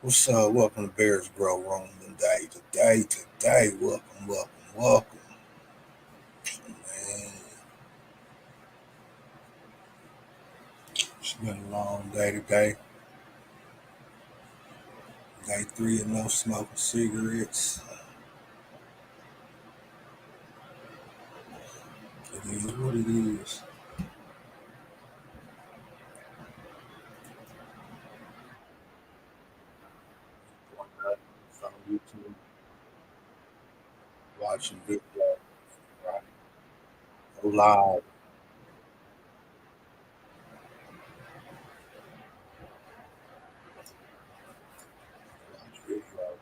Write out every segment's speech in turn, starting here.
What's up? Welcome to Bears Grow Room today. Welcome. Man, it's been a long day today. Day three of no smoking cigarettes. It is what it is. On YouTube, watching videos, right? Go live, watch videos.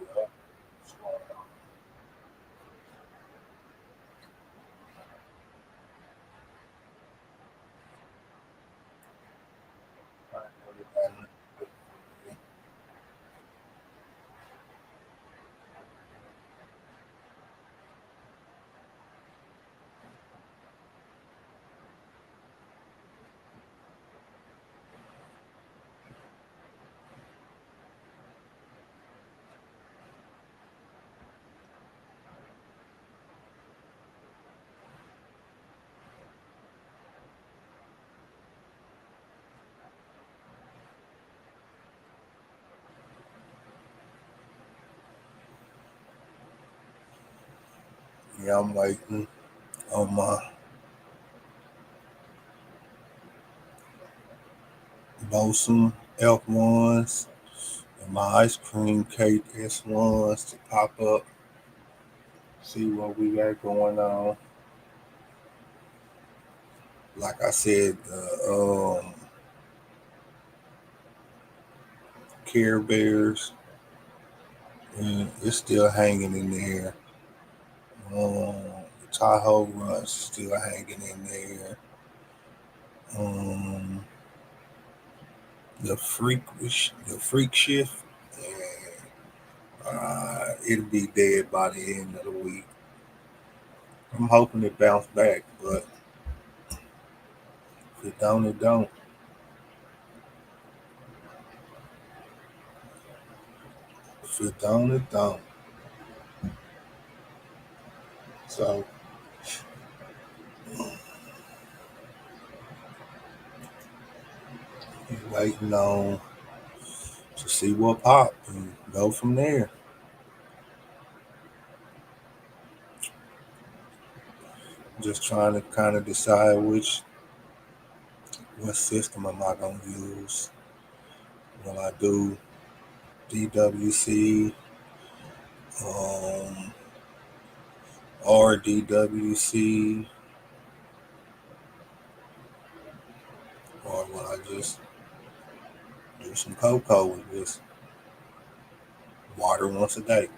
Yeah. Yeah, I'm waiting on my Bosun F1s and my ice cream cake S1s to pop up. See what we got going on. Like I said, the Care Bears, and it's still hanging in there. The Tahoe Runs still hanging in there. Um, the Freak Shift, it'll be dead by the end of the week. I'm hoping it bounce back, but if it don't, it don't. If it don't, it don't. So, waiting on to see what pop and go from there. Just trying to kind of decide what system am I gonna use. Will I do DWC, um, or DWC, or will I just do some cocoa with just water once a day?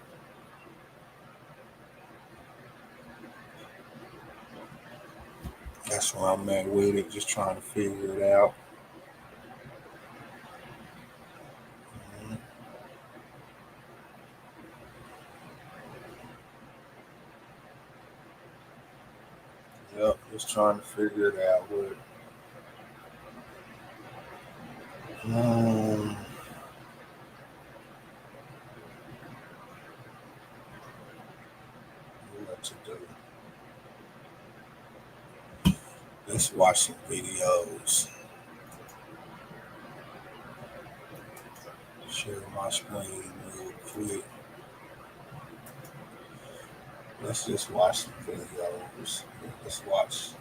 That's where I'm at with it, just trying to figure it out. Mhm. Yep, just trying to figure it out. Um, what to do? Let's watch some videos. Share my screen real quick. Let's just watch some videos. Let's watch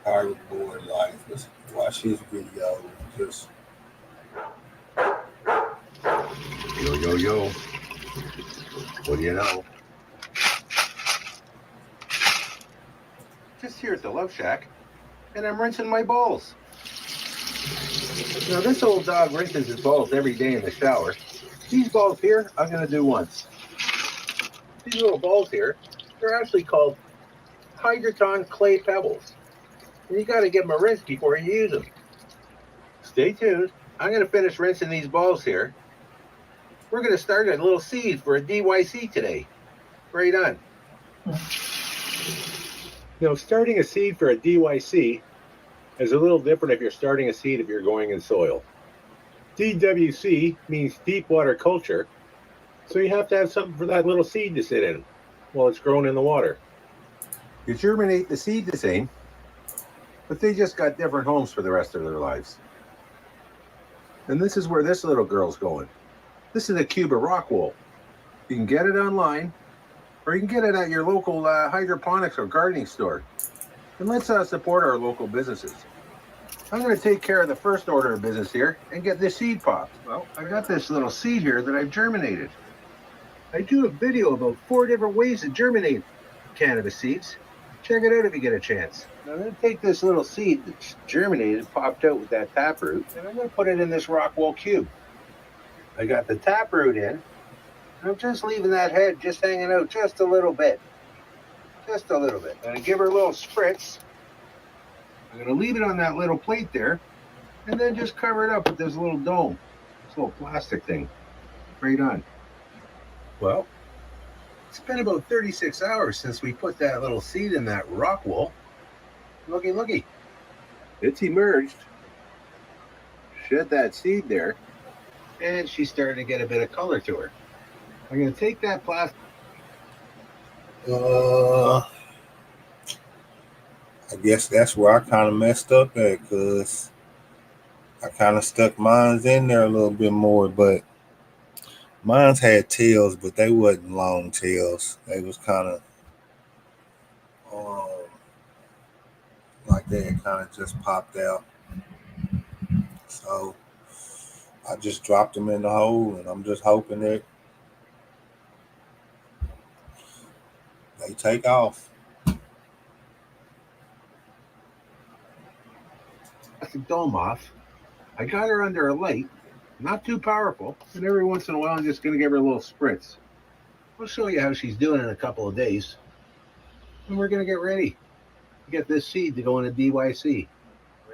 Pirate Board Life. Let's watch his video. Just Yo, yo, yo. What do you know? Just here at the Love Shack, and I'm rinsing my balls. Now, this old dog rinses his balls every day in the shower. These balls here, I'm going to do once. These little balls here, they're actually called Hydroton clay pebbles. And you got to give them a rinse before you use them. Stay tuned. I'm going to finish rinsing these balls here. We're going to start a little seed for a DYC today. Right on. Starting a seed for a DYC is a little different if you're starting a seed if you're going in soil. DWC means deep water culture, so you have to have something for that little seed to sit in while it's growing in the water. You germinate the seed the same, but they just got different homes for the rest of their lives. And this is where this little girl's going. This is a cube of rock wool. You can get it online, or you can get it at your local hydroponics or gardening store. And let's support our local businesses. I'm going to take care of the first order of business here and get this seed popped. Well, I got this little seed here that I've germinated. I do a video about 4 different ways to germinate cannabis seeds. Check it out if you get a chance. Now, I'm going to take this little seed that's germinated, popped out with that taproot, and I'm going to put it in this rock wool cube. I got the taproot in. I'm just leaving that head just hanging out just a little bit. Just a little bit. I'm going to give her a little spritz. I'm going to leave it on that little plate there, and then just cover it up with this little dome, this little plastic thing. Right on. Well, it's been about 36 hours since we put that little seed in that rock wool. Looky, looky. It's emerged. Shed that seed there, and she's starting to get a bit of color to her. I'm going to take that plastic. I guess that's where I kind of messed up at, because I kind of stuck mines in there a little bit more, but mines had tails, but they wasn't long tails. They was kind of like they had kind of just popped out. So I just dropped them in the hole, and I'm just hoping that they take off. The dome off. I got her under a light, not too powerful, and every once in a while I'm just going to give her a little spritz. I'll show you how she's doing in a couple of days, and we're going to get ready to get this seed to go in a DYC.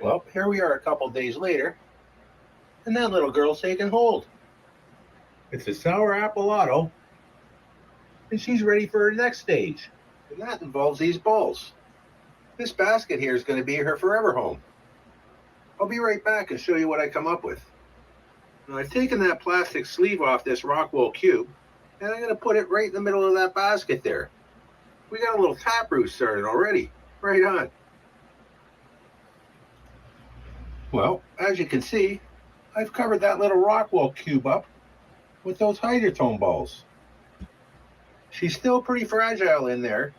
Well, here we are a couple of days later, and that little girl's taking hold. It's a sour apple auto, and she's ready for her next stage, and that involves these balls. This basket here is going to be her forever home. I'll be right back and show you what I come up with. Now, I've taken that plastic sleeve off this rock wool cube, and I'm going to put it right in the middle of that basket there. We got a little taproot started already. Right on. Well, as you can see, I've covered that little rock wool cube up with those hydrotone balls. She's still pretty fragile in there,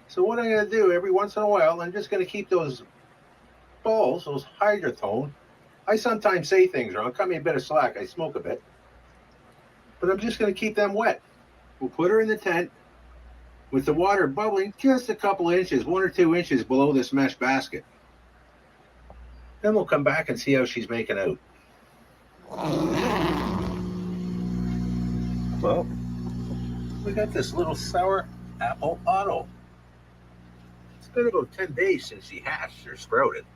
so what I'm going to do every once in a while, I'm just going to keep those balls, those hydrotone. I sometimes say things wrong. Cut me a bit of slack. I smoke a bit. But I'm just going to keep them wet. We'll put her in the tent with the water bubbling just a couple inches, 1 or 2 inches below this mesh basket. Then we'll come back and see how she's making out. Well, we got this little sour apple auto. It's been about 10 days since she hatched or sprouted.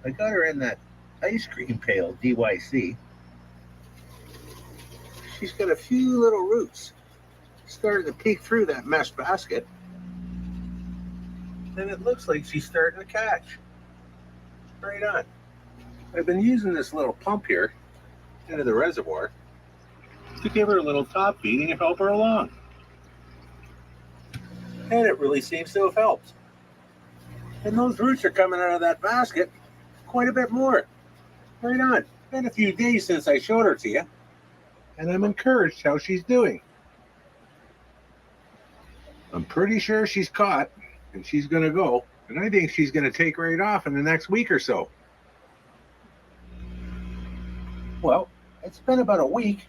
I got her in that ice cream pail DYC. She's got a few little roots starting to peek through that mesh basket. And it looks like she's starting to catch. Right on. I've been using this little pump here into the reservoir to give her a little top feeding and help her along. And it really seems to have helped. And those roots are coming out of that basket quite a bit more. Right on. Been a few days since I showed her to you, and I'm encouraged how she's doing. I'm pretty sure she's caught and she's going to go. And I think she's going to take right off in the next week or so. Well, it's been about a week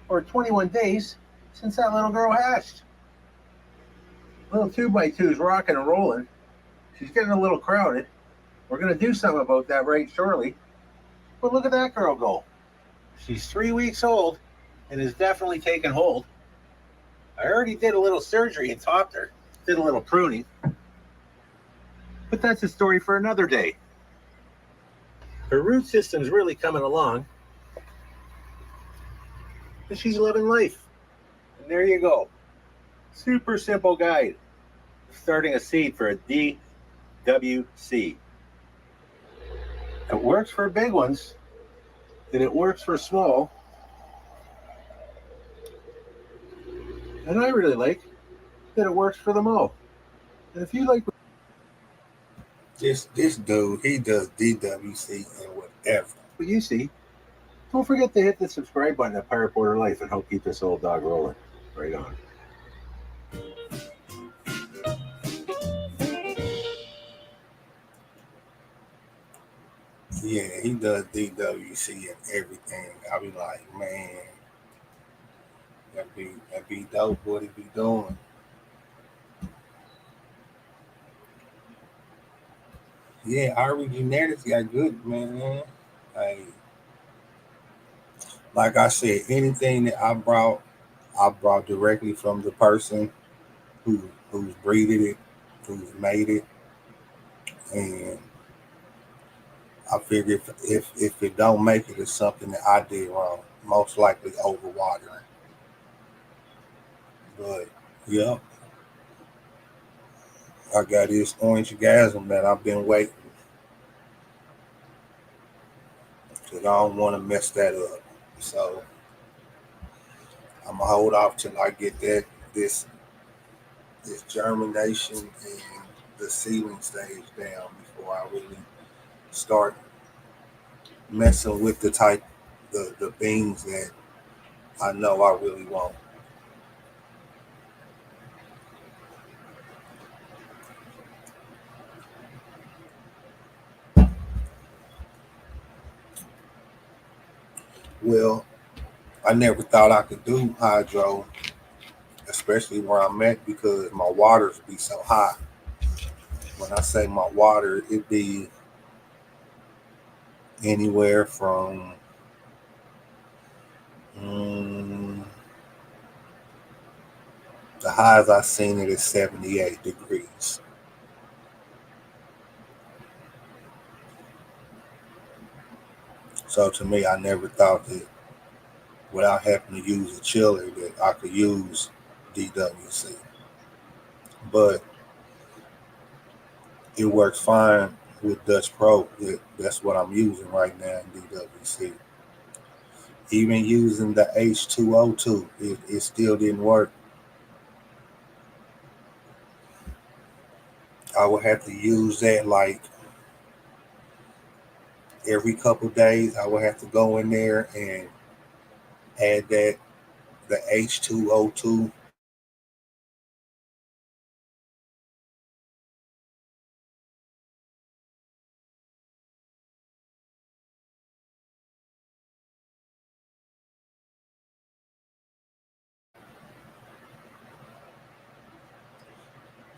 or 21 days since that little girl hatched. Little 2x2's rocking and rolling. She's getting a little crowded. We're going to do something about that right shortly. But look at that girl go. She's 3 weeks old and is definitely taking hold. I already did a little surgery and topped her. Did a little pruning. But that's a story for another day. Her root system's really coming along. And she's living life. And there you go. Super simple guide. Starting a seed for a DWC. It works for big ones. And it works for small. And I really like that it works for them all. And if you like This dude, he does DWC and whatever. what you see, don't forget to hit the subscribe button at Pirate Border Life and help keep this old dog rolling. Right on. Yeah, he does DWC and everything. I be like, man, that be dope. What he be doing? Yeah, Ari Genetics got good, man. Like I said, anything that I brought directly from the person who's breeded it, who's made it, and I figure if it don't make it, it's something that I did wrong. Most likely overwatering. But yeah, I got this orange gasm that I've been waiting because I don't want to mess that up. So I'm gonna hold off till I get this germination and the seedling stage down before I really start messing with the beans that I know I really want. Well, I never thought I could do hydro, especially where I'm at because my waters be so high. When I say my water, it be anywhere from mm, the highs I've seen it is 78 degrees. So to me, I never thought that without having to use a chiller that I could use DWC. But it works fine with Dutch Pro. That's what I'm using right now in DWC. Even using the H2O2, it still didn't work. I would have to use that like every couple days. I would have to go in there and add the H2O2.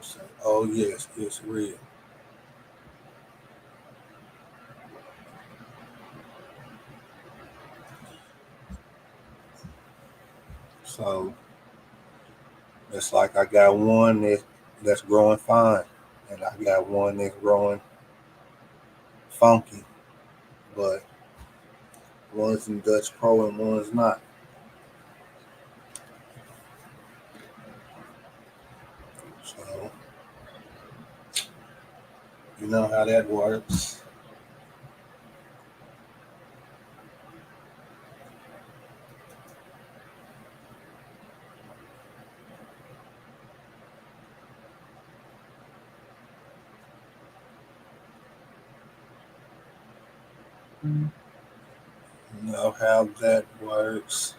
So, oh yes, it's real. So it's like I got one that's growing fine, and I got one that's growing funky, but one's in Dutch Pro and one's not. So you know how that works. You know how that works.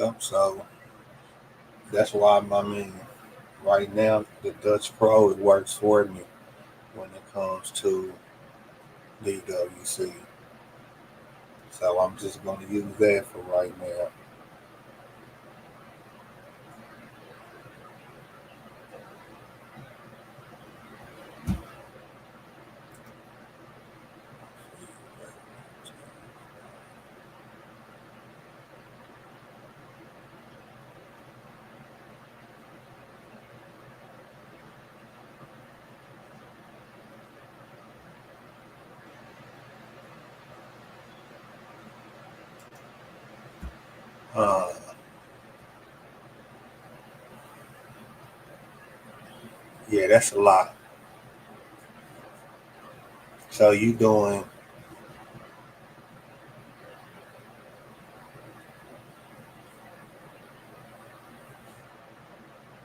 Yep. So that's why I mean, right now the Dutch Pro it works for me when it comes to DWC. So I'm just going to use that for right now. Uh, yeah, that's a lot. So you doing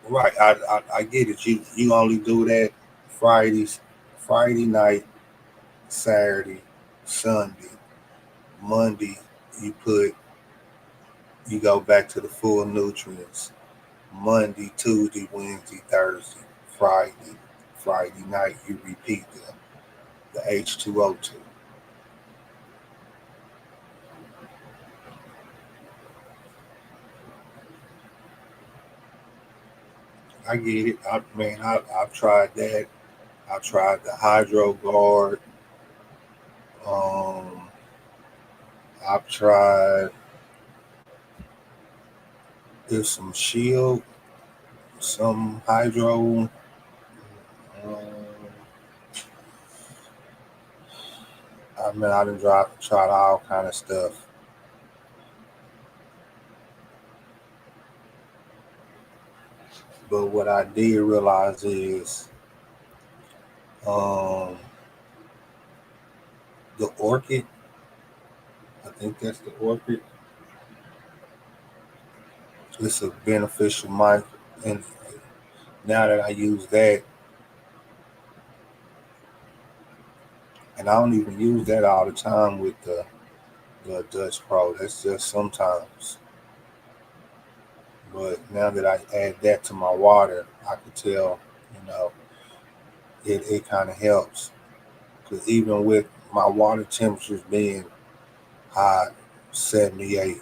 right? I get it. You only do that Friday night, Saturday, Sunday, Monday. You put you go back to the full nutrients. Monday, Tuesday, Wednesday, Thursday, Friday. Friday night you repeat the H2O2. I get it. I've tried that. I tried the Hydro Guard. Um, I've tried there's some Shield, some Hydro. I mean, I done tried all kind of stuff. But what I did realize is um, the Orchid. I think that's the Orchid. It's a beneficial mic, and now that I use that, and I don't even use that all the time with the Dutch Pro. That's just sometimes. But now that I add that to my water, I can tell, you know, it kind of helps. Because even with my water temperatures being high, 78,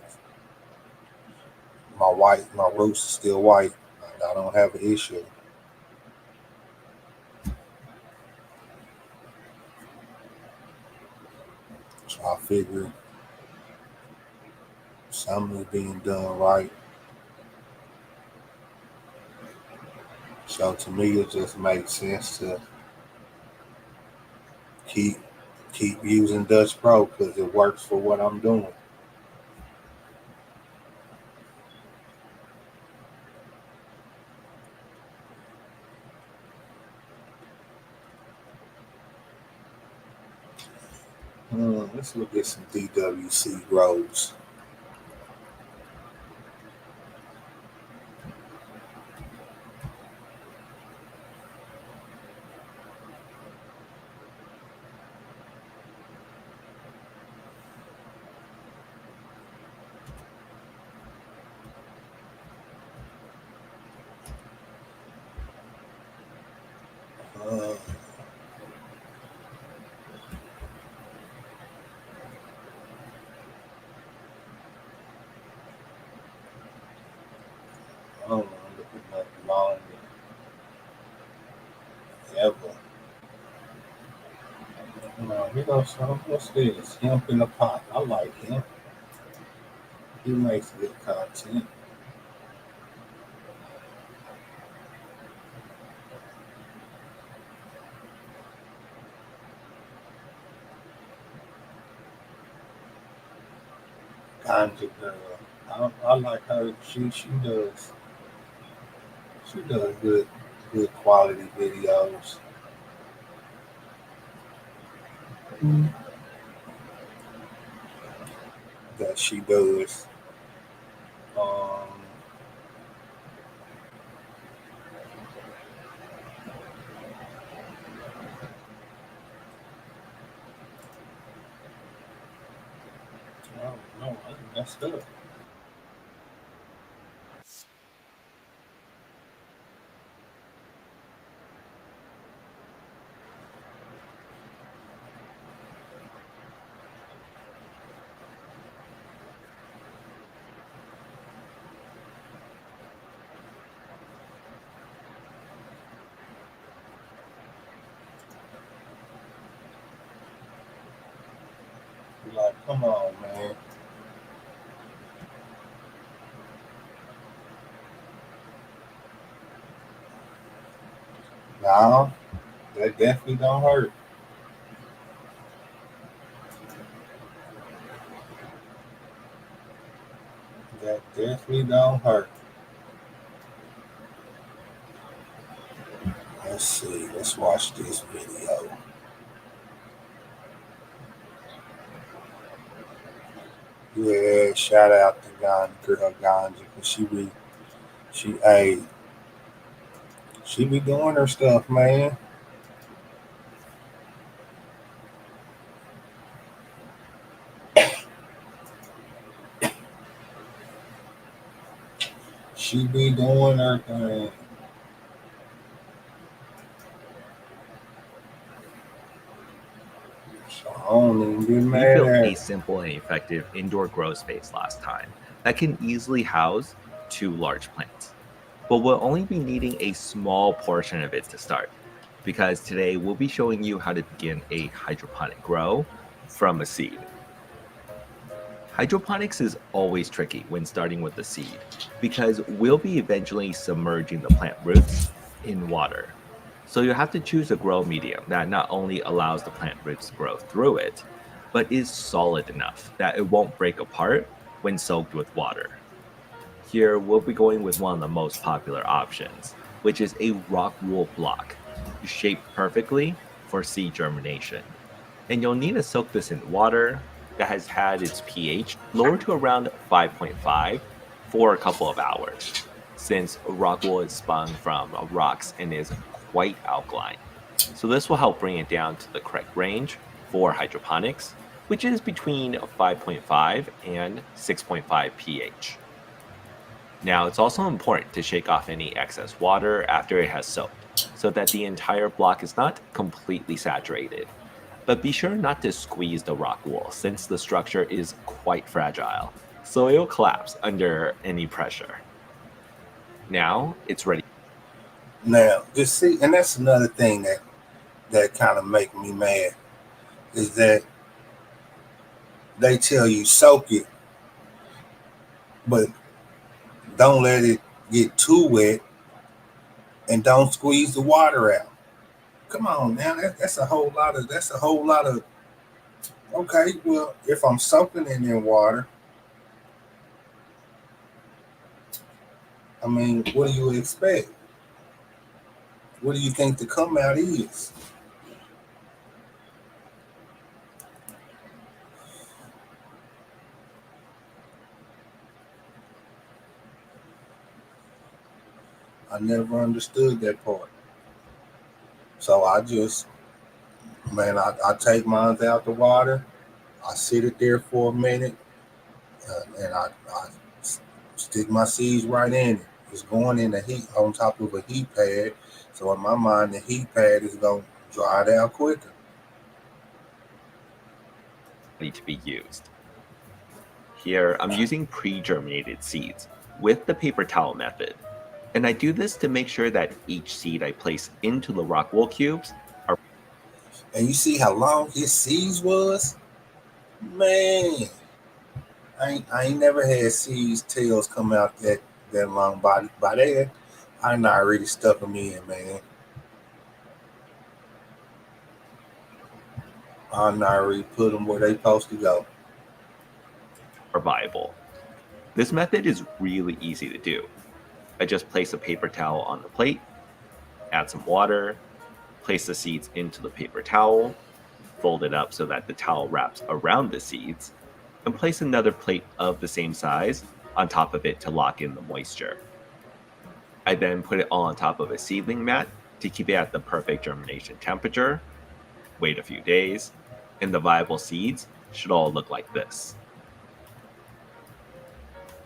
my roots are still white. I don't have an issue. So I figure something is being done right. So to me, it just makes sense to keep keep using Dutch Pro because it works for what I'm doing. Let's look at some DWC roads. Uh, I don't want to look at nothing long ever. Here goes some. What's this? Hemp in a pot. I like him. He makes good content. Ganja girl. I like her. She does good quality videos that she does. Um, I don't know. I messed up. Come on, man. No, that definitely don't hurt. That definitely don't hurt. Let's see. Let's watch this video. Yeah, shout out to girl Ganja, cause she, hey, she be doing her stuff, man. She be doing her thing. So I don't even get We mad built at a her. simple and effective indoor grow space last time that can easily house 2 large plants. But we'll only be needing a small portion of it to start, because today we'll be showing you how to begin a hydroponic grow from a seed. Hydroponics is always tricky when starting with the seed, because we'll be eventually submerging the plant roots in water. So you have to choose a grow medium that not only allows the plant roots to grow through it, but is solid enough that it won't break apart when soaked with water. Here, we'll be going with one of the most popular options, which is a rock wool block, shaped perfectly for seed germination. And you'll need to soak this in water that has had its pH lowered to around 5.5 for a couple of hours, since rock wool is spun from rocks and is quite alkaline. So this will help bring it down to the correct range for hydroponics, which is between 5.5 and 6.5 pH. Now, it's also important to shake off any excess water after it has soaked, so that the entire block is not completely saturated. But be sure not to squeeze the rock wool, since the structure is quite fragile, so it'll collapse under any pressure. Now, it's ready. Now, just see, and that's another thing that kind of make me mad is that they tell you soak it, but don't let it get too wet and don't squeeze the water out. Come on now, that's a whole lot of okay. Well, if I'm soaking it in water, I mean, what do you expect? What do you think the come out is? I never understood that part. So I just, man, I take mine out the water. I sit it there for a minute, and I stick my seeds right in it. It's going in the heat on top of a heat pad. So in my mind, the heat pad is going to dry it out quicker. To be used. Here, I'm using pre-germinated seeds with the paper towel method. And I do this to make sure that each seed I place into the rock wool cubes are. And you see how long his seeds was? Man, I ain't never had seeds tails come out that long. By that, I not really stuck them in, man. I not really put them where they supposed to go. viable. This method is really easy to do. I just place a paper towel on the plate, add some water, place the seeds into the paper towel, fold it up so that the towel wraps around the seeds, and place another plate of the same size on top of it to lock in the moisture. I then put it all on top of a seedling mat to keep it at the perfect germination temperature, wait a few days, and the viable seeds should all look like this.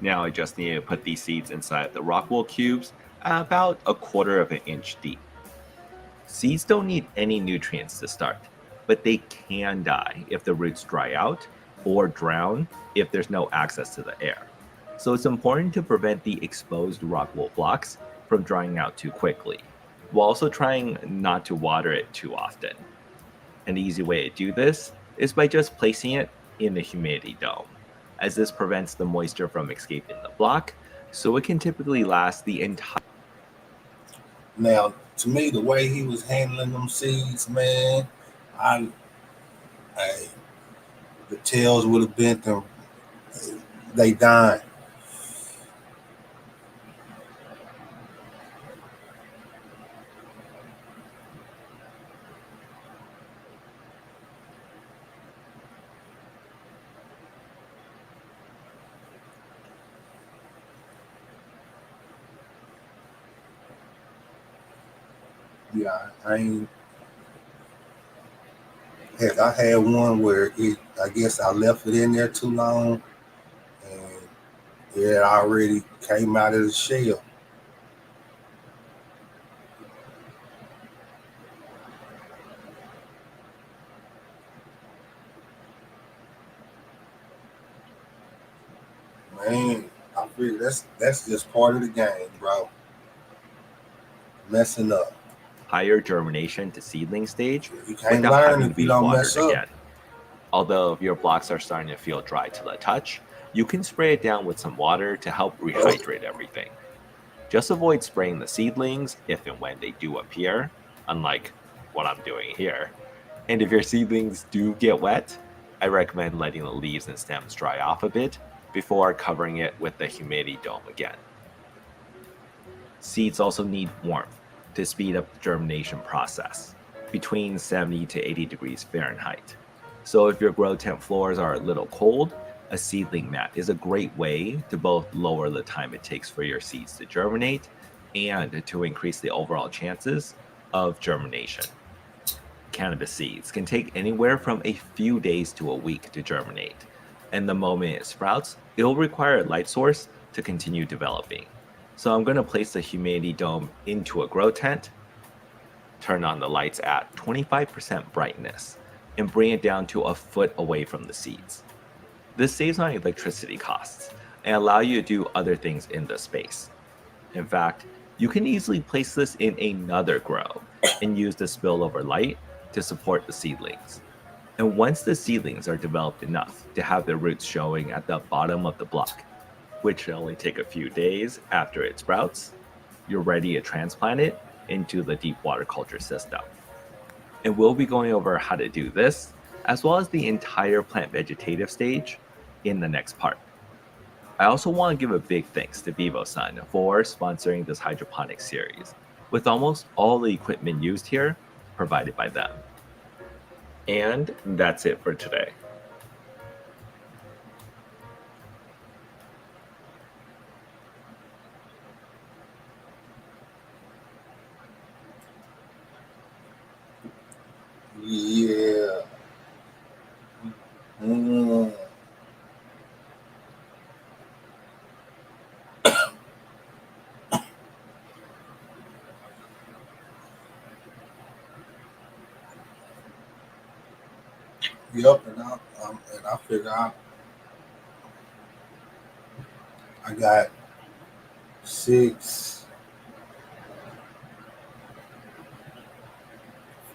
Now I just need to put these seeds inside the rock wool cubes about 1/4 of an inch deep. Seeds don't need any nutrients to start, but they can die if the roots dry out or drown if there's no access to the air. So it's important to prevent the exposed rock wool blocks from drying out too quickly, while also trying not to water it too often. An easy way to do this is by just placing it in the humidity dome, as this prevents the moisture from escaping the block, so it can typically last the entire. Now, to me, the way he was handling them seeds, man, I, I the tails would have bent them. They dying. Yeah, I ain't. Heck, I had one where I guess I left it in there too long, and it already came out of the shell. Man, I figure that's just part of the game, bro. Messing up. Higher germination to seedling stage You can't without learn having to if you be don't watered mess up. again. Although if your blocks are starting to feel dry to the touch, you can spray it down with some water to help rehydrate everything. Just avoid spraying the seedlings if and when they do appear, unlike what I'm doing here. And if your seedlings do get wet, I recommend letting the leaves and stems dry off a bit before covering it with the humidity dome again. Seeds also need warmth to speed up the germination process, between 70 to 80 degrees Fahrenheit. So if your grow tent floors are a little cold, a seedling mat is a great way to both lower the time it takes for your seeds to germinate and to increase the overall chances of germination. Cannabis seeds can take anywhere from a few days to a week to germinate, and the moment it sprouts, it'll require a light source to continue developing. So I'm going to place the humidity dome into a grow tent, turn on the lights at 25% brightness, and bring it down to a foot away from the seeds. This saves on electricity costs and allow you to do other things in the space. In fact, you can easily place this in another grow and use the spillover light to support the seedlings. And once the seedlings are developed enough to have their roots showing at the bottom of the block, which should only take a few days after it sprouts, you're ready to transplant it into the deep water culture system. And we'll be going over how to do this, as well as the entire plant vegetative stage, in the next part. I also want to give a big thanks to VivoSun for sponsoring this hydroponics series, with almost all the equipment used here provided by them. And that's it for today. Yeah. Mm. Yep, and I figure I got 6,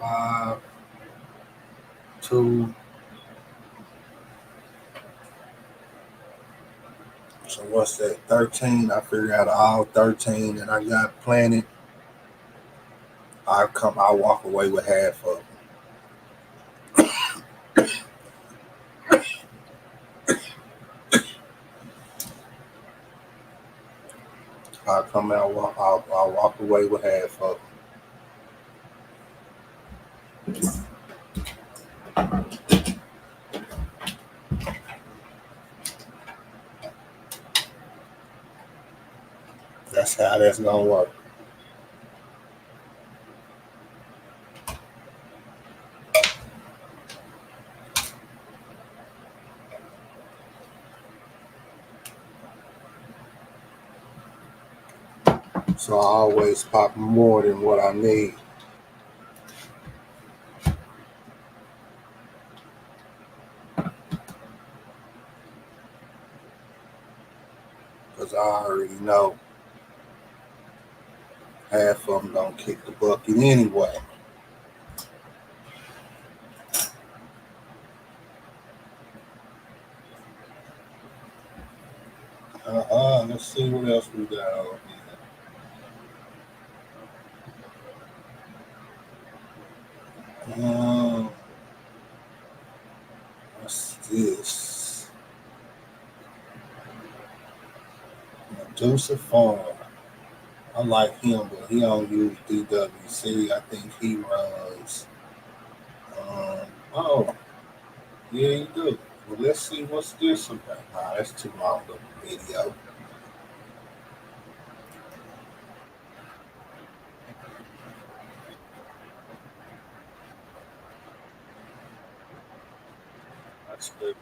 5, 2. So what's that? 13. I figure out all 13 that I got planted. I walk away with half of them. I come out, I'll walk away with half of them. That's how that's gonna work. So I always pop more than what I need. Because I already know half of them don't kick the bucket anyway. Let's see what else we got on here. What's this? Medusa Farm. I like him, but he don't use DWC. I think he runs. Oh, yeah, you do. Well, let's see what's this about. Nah, that's too long of a video. That's good.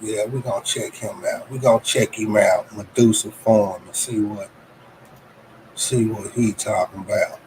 Yeah, we're gonna check him out. We're gonna check him out, Medusa Farm, and see what he talking about.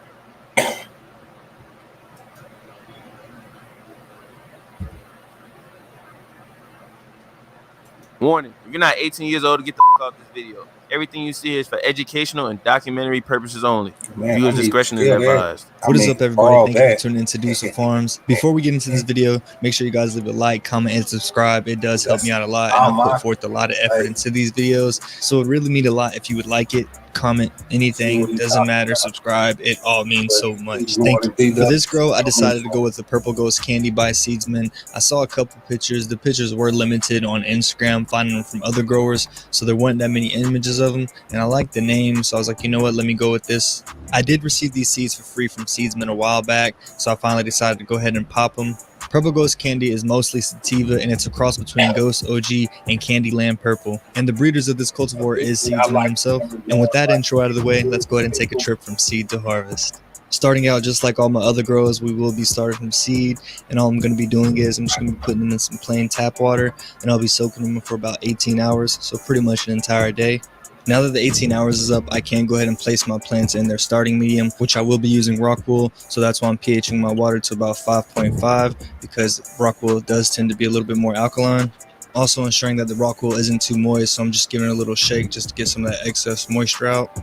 Warning, if you're not 18 years old, get the fuck off this video. Everything you see is for educational and documentary purposes only. Man, Viewers' discretion is advised. What is up, everybody? Thank you for tuning into Medusa Farms. Before we get into this video, make sure you guys leave a like, comment, and subscribe. It does help me out a lot, and I put forth a lot of effort into these videos, so it really means a lot if you would like it. Comment, anything, doesn't matter, subscribe, it all means so much. Thank you. For this grow, I decided to go with the Purple Ghost Candy by Seedsman. I saw a couple pictures. The pictures were limited on Instagram, finding them from other growers, so there weren't that many images of them, and I liked the name, so I was like, you know what, let me go with this. I did receive these seeds for free from Seedsman a while back, so I finally decided to go ahead and pop them. Purple Ghost Candy is mostly sativa, and it's a cross between Ghost OG and Candyland Purple. And the breeders of this cultivar is Seedsman himself. And with that intro out of the way, let's go ahead and take a trip from seed to harvest. Starting out just like all my other grows, we will be starting from seed, and all I'm going to be doing is I'm just going to be putting them in some plain tap water, and I'll be soaking them for about 18 hours, so pretty much an entire day. Now that the 18 hours is up, I can go ahead and place my plants in their starting medium, which I will be using rock wool, so that's why I'm pHing my water to about 5.5, because rock wool does tend to be a little bit more alkaline. Also ensuring that the rock wool isn't too moist, so I'm just giving it a little shake just to get some of that excess moisture out.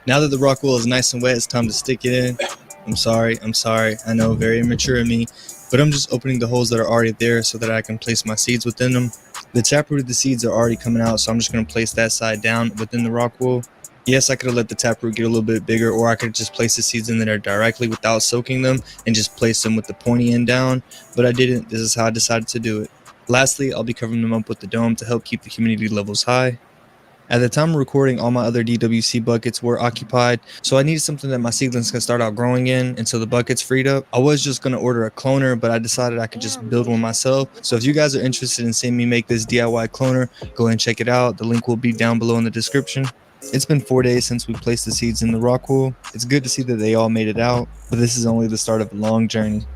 Now that the rock wool is nice and wet, it's time to stick it in. I'm sorry, I know, very immature of me, but I'm just opening the holes that are already there so that I can place my seeds within them. The taproot of the seeds are already coming out, so I'm just going to place that side down within the rock wool. Yes, I could have let the taproot get a little bit bigger, or I could just place the seeds in there directly without soaking them and just place them with the pointy end down, but I didn't. This is how I decided to do it. Lastly, I'll be covering them up with the dome to help keep the humidity levels high. At the time of recording, all my other DWC buckets were occupied, so I needed something that my seedlings can start out growing in until the buckets freed up. I was just going to order a cloner, but I decided I could just build one myself. So if you guys are interested in seeing me make this DIY cloner, go ahead and check it out. The link will be down below in the description. It's been 4 days since we placed the seeds in the rock wool. It's good to see that they all made it out, but this is only the start of a long journey.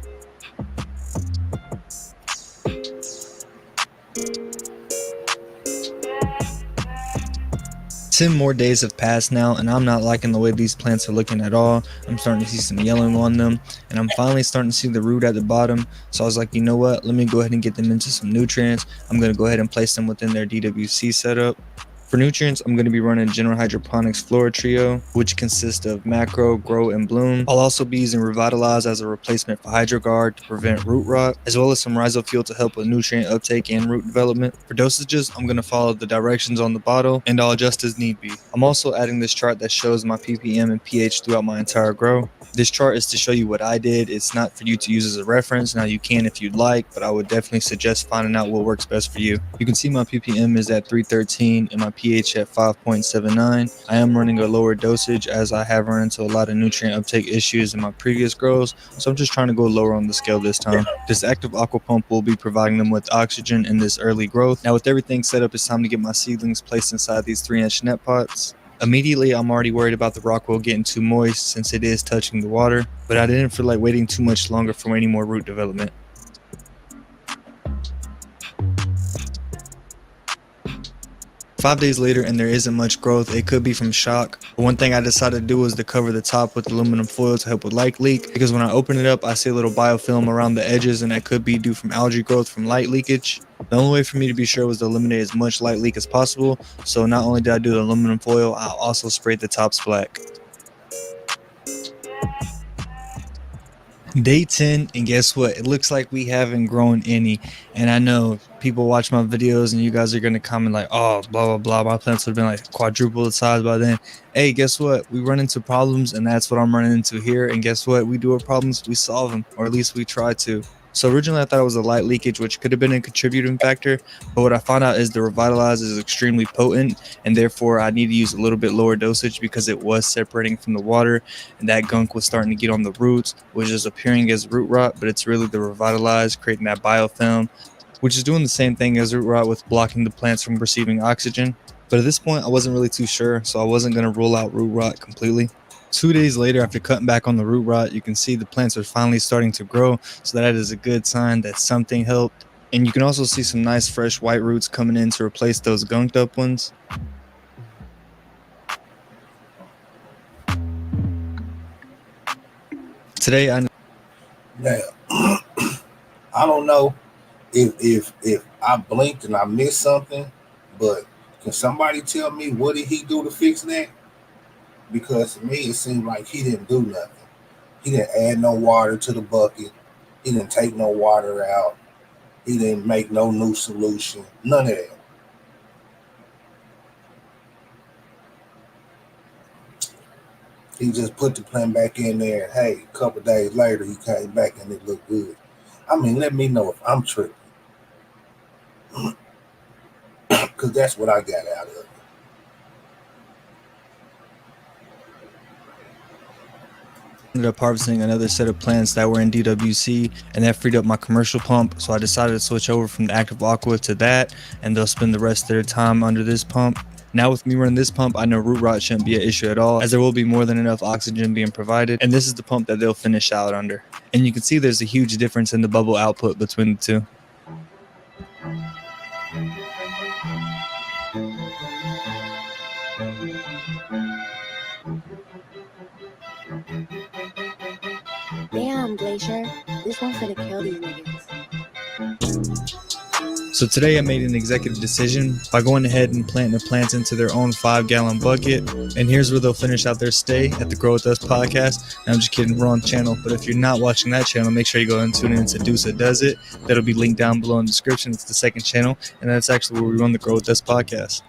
Ten more days have passed now, and I'm not liking the way these plants are looking at all. I'm starting to see some yellowing on them, and I'm finally starting to see the root at the bottom. So I was like, you know what, let me go ahead and get them into some nutrients. I'm going to go ahead and place them within their DWC setup. For nutrients, I'm going to be running General Hydroponics Flora Trio, which consists of Macro, Grow, and Bloom. I'll also be using Revitalize as a replacement for HydroGuard to prevent root rot, as well as some Rhizofuel to help with nutrient uptake and root development. For dosages, I'm going to follow the directions on the bottle, and I'll adjust as need be. I'm also adding this chart that shows my ppm and pH throughout my entire grow. This chart is to show you what I did. It's not for you to use as a reference. Now you can if you'd like, but I would definitely suggest finding out what works best for you. You can see my ppm is at 313 and my pH at 5.79. I am running a lower dosage as I have run into a lot of nutrient uptake issues in my previous grows, so I'm just trying to go lower on the scale this time. This active aqua pump will be providing them with oxygen in this early growth. Now with everything set up, it's time to get my seedlings placed inside these 3-inch net pots. Immediately, I'm already worried about the rock wool getting too moist since it is touching the water, but I didn't feel like waiting too much longer for any more root development. 5 days later and there isn't much growth. It could be from shock. But one thing I decided to do was to cover the top with aluminum foil to help with light leak, because when I open it up I see a little biofilm around the edges, and that could be due from algae growth from light leakage. The only way for me to be sure was to eliminate as much light leak as possible, so not only did I do the aluminum foil, I also sprayed the tops black. Day 10, and guess what? It looks like we haven't grown any. And I know people watch my videos and you guys are going to comment like, oh, blah, blah, blah. My plants would have been like quadruple the size by then. Hey, guess what? We run into problems, and that's what I'm running into here. And guess what? We do have problems, we solve them, or at least we try to. So originally I thought it was a light leakage, which could have been a contributing factor, but what I found out is the Revitalize is extremely potent, and therefore I need to use a little bit lower dosage because it was separating from the water, and that gunk was starting to get on the roots, which is appearing as root rot, but it's really the Revitalize creating that biofilm, which is doing the same thing as root rot with blocking the plants from receiving oxygen. But at this point I wasn't really too sure, so I wasn't going to rule out root rot completely. 2 days later, after cutting back on the root rot, you can see the plants are finally starting to grow, so that is a good sign that something helped. And you can also see some nice fresh white roots coming in to replace those gunked up ones. Today I don't know if I blinked and I missed something, but can somebody tell me what did he do to fix that? Because to me, it seemed like he didn't do nothing. He didn't add no water to the bucket. He didn't take no water out. He didn't make no new solution. None of that. He just put the plant back in there. And, hey, a couple days later, he came back and it looked good. I mean, let me know if I'm tripping. Because that's what I got out of it. Ended up harvesting another set of plants that were in DWC, and that freed up my commercial pump, so I decided to switch over from the Active Aqua to that, and they'll spend the rest of their time under this pump. Now with me running this pump, I know root rot shouldn't be an issue at all, as there will be more than enough oxygen being provided, and this is the pump that they'll finish out under. And you can see there's a huge difference in the bubble output between the two. Damn, Glacier. This one's gonna kill these niggas. So today I made an executive decision by going ahead and planting the plants into their own 5-gallon bucket. And here's where they'll finish out their stay at the Grow With Us podcast. And I'm just kidding, we're on the channel. But if you're not watching that channel, make sure you go and tune in to Dusa Does It. That'll be linked down below in the description. It's the second channel. And that's actually where we run the Grow With Us podcast.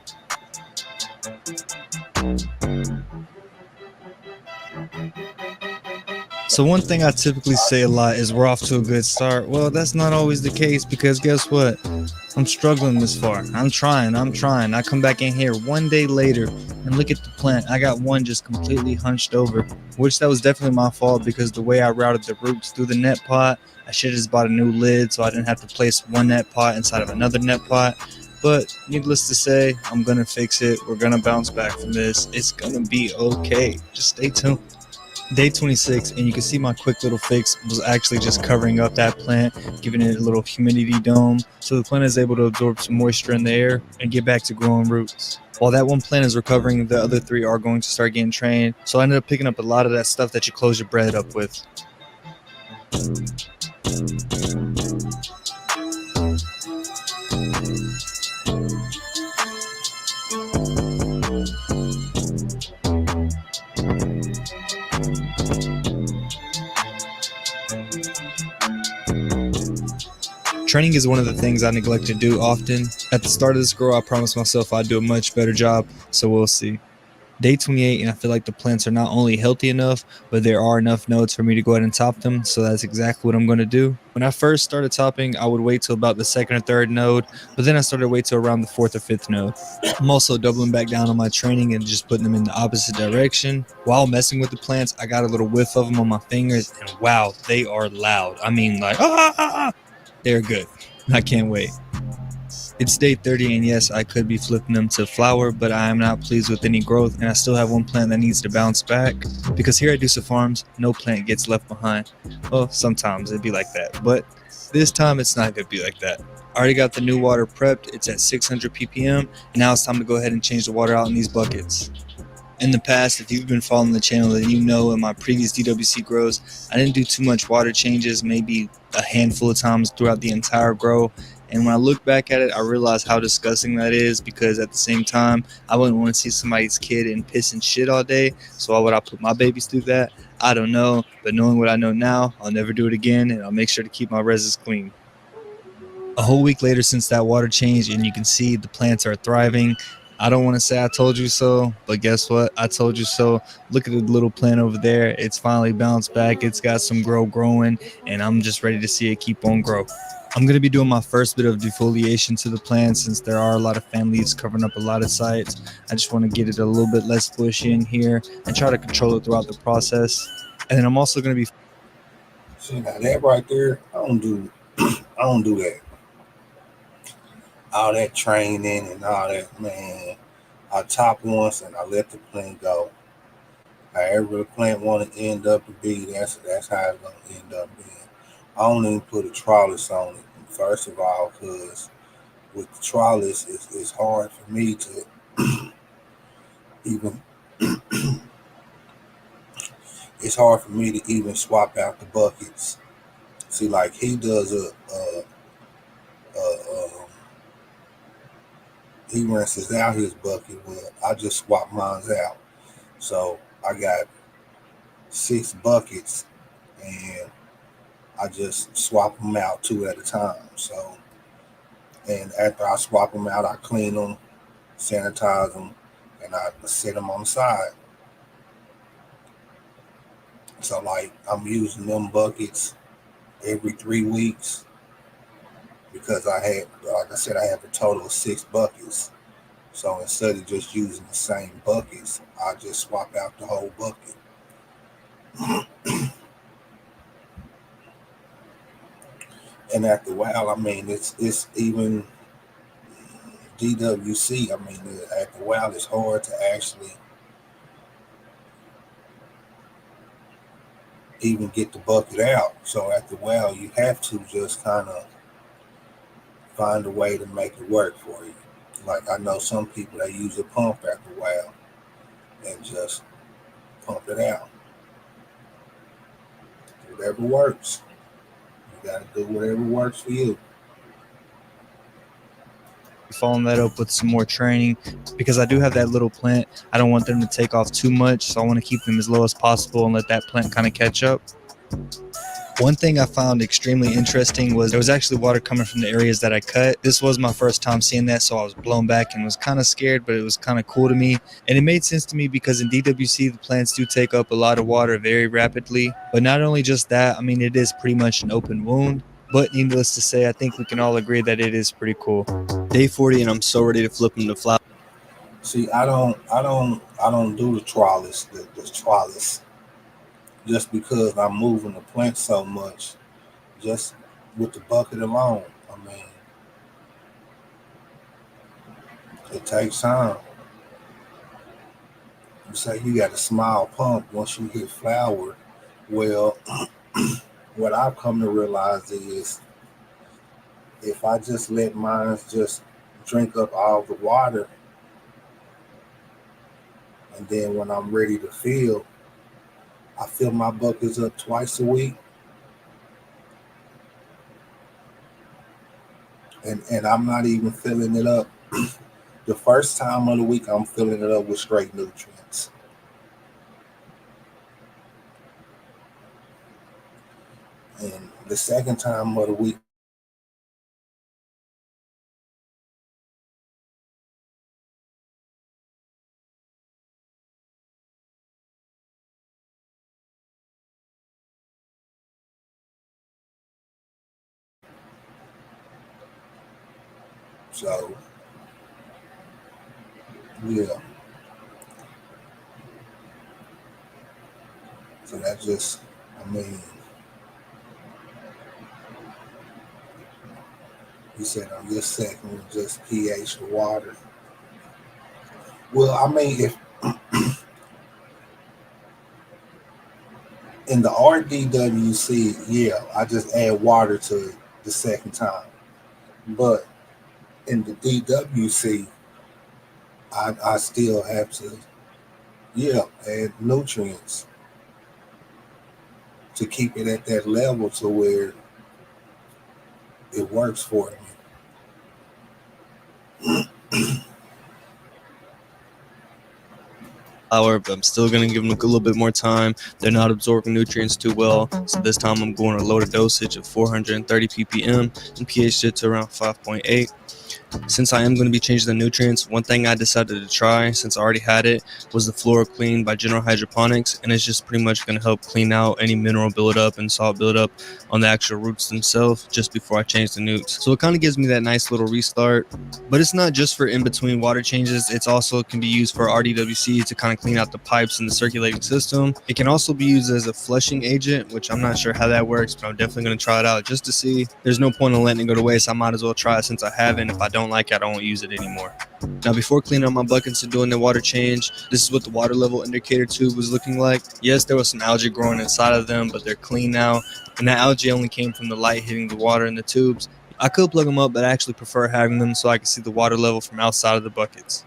So one thing I typically say a lot is we're off to a good start. Well, that's not always the case, because guess what? I'm struggling this far. I'm trying. I come back in here one day later and look at the plant. I got one just completely hunched over, which that was definitely my fault, because the way I routed the roots through the net pot, I should have just bought a new lid so I didn't have to place one net pot inside of another net pot. But needless to say, I'm going to fix it. We're going to bounce back from this. It's going to be okay. Just stay tuned. Day 26, and you can see my quick little fix was actually just covering up that plant, giving it a little humidity dome, so the plant is able to absorb some moisture in the air and get back to growing roots. While that one plant is recovering, the other 3 are going to start getting trained, so I ended up picking up a lot of that stuff that you close your bread up with. Training is one of the things I neglect to do often. At the start of this grow, I promised myself I'd do a much better job, so we'll see. Day 28, and I feel like the plants are not only healthy enough, but there are enough nodes for me to go ahead and top them, so that's exactly what I'm going to do. When I first started topping, I would wait till about the 2nd or 3rd node, but then I started to wait till around the 4th or 5th node. I'm also doubling back down on my training and just putting them in the opposite direction. While messing with the plants, I got a little whiff of them on my fingers, and wow, they are loud. I mean, like, they're good. I can't wait. It's day 30, and yes, I could be flipping them to flower, but I am not pleased with any growth, and I still have one plant that needs to bounce back, because here at Dusa Farms, no plant gets left behind. Well, sometimes it'd be like that, but This time it's not going to be like that. I already got the new water prepped. It's at 600 ppm. And now it's time to go ahead and change the water out in these buckets. In the past, if you've been following the channel, then you know in my previous DWC grows, I didn't do too much water changes, maybe a handful of times throughout the entire grow. And when I look back at it, I realize how disgusting that is, because at the same time, I wouldn't want to see somebody's kid in piss and shit all day. So why would I put my babies through that? I don't know. But knowing what I know now, I'll never do it again, and I'll make sure to keep my reses clean. A whole week later since that water change, and you can see the plants are thriving. I don't want to say I told you so, but guess what? I told you so. Look at the little plant over there. It's finally bounced back. It's got some growing, and I'm just ready to see it keep on grow. I'm going to be doing my first bit of defoliation to the plant since there are a lot of fan leaves covering up a lot of sites. I just want to get it a little bit less bushy in here and try to control it throughout the process. And then I'm also going to be... See, now that right there, I don't do that. All that training and all that, man. I top once and I let the plant go. However the plant want to end up to be, that's how it's going to end up being. I don't even put a trellis on it. First of all, because with the trellis, it's hard for me to even it's hard for me to even swap out the buckets. See, like he does he rinses out his bucket. Well, I just swap mine out. So I got 6 buckets and I just swap them out 2 at a time. So, and after I swap them out, I clean them, sanitize them, and I set them on the side. So like I'm using them buckets every 3 weeks because I had, like I said, I have a total of 6 buckets. So instead of just using the same buckets, I just swap out the whole bucket. And after a while, I mean, it's even DWC. I mean, after a while, it's hard to actually even get the bucket out. So after a while, you have to just kind of find a way to make it work for you. Like I know some people that use a pump after a while and just pump it out. Whatever works. You got to do whatever works for you. Following that up with some more training because I do have that little plant. I don't want them to take off too much, so I want to keep them as low as possible and let that plant kind of catch up. One thing I found extremely interesting was there was actually water coming from the areas that I cut. This was my first time seeing that, so I was blown back and was kind of scared, but it was kind of cool to me. And it made sense to me because in DWC, the plants do take up a lot of water very rapidly. But not only just that, I mean, it is pretty much an open wound. But needless to say, I think we can all agree that it is pretty cool. Day 40, and I'm so ready to flip them to flower. See, I don't do the trellis, the trellis, just because I'm moving the plant so much, just with the bucket alone. I mean, it takes time. You say you got a small pump once you hit flower. Well, what I've come to realize is if I just let mine just drink up all the water, and then when I'm ready to fill, I fill my buckets up twice a week. And I'm not even filling it up. The first time of the week, I'm filling it up with straight nutrients. And the second time of the week, so yeah. So that just, I mean, you said on your second, just pH the water. Well, I mean, if in the RDWC, yeah, I just add water to it the second time. But in the DWC, I still have to, add nutrients to keep it at that level to where it works for me. But I'm still going to give them a little bit more time. They're not absorbing nutrients too well, so this time I'm going a lower dosage of 430 ppm and pH it to around 5.8. Since I am going to be changing the nutrients, one thing I decided to try, since I already had it, was the FluoroClean by General Hydroponics, and it's just pretty much going to help clean out any mineral buildup and salt buildup on the actual roots themselves just before I change the nutes. So it kind of gives me that nice little restart, but it's not just for in-between water changes. It's also can be used for RDWC to kind of clean out the pipes in the circulating system. It can also be used as a flushing agent, which I'm not sure how that works, but I'm definitely going to try it out just to see. There's no point in letting it go to waste. I might as well try it since I haven't. If I don't like it, I don't use it anymore. Now, before cleaning up my buckets and doing the water change, this is what the water level indicator tube was looking like. Yes, there was some algae growing inside of them, but they're clean now. And that algae only came from the light hitting the water in the tubes. I could plug them up, but I actually prefer having them so I can see the water level from outside of the buckets.